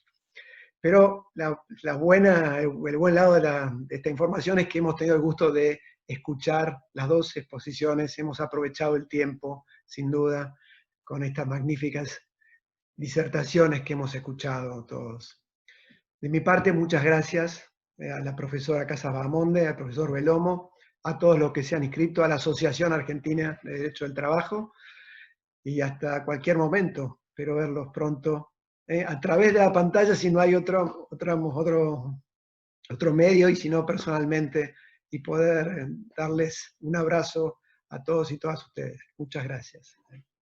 Pero el buen lado de esta información es que hemos tenido el gusto de escuchar las dos exposiciones, hemos aprovechado el tiempo, sin duda, con estas magníficas disertaciones que hemos escuchado todos. De mi parte, muchas gracias a la profesora Casas Bahamonde, al profesor Belomo, a todos los que se han inscrito a la Asociación Argentina de Derecho del Trabajo, y hasta cualquier momento. Espero verlos pronto a través de la pantalla, si no hay otro medio, y si no personalmente, y poder darles un abrazo a todos y todas ustedes. Muchas gracias.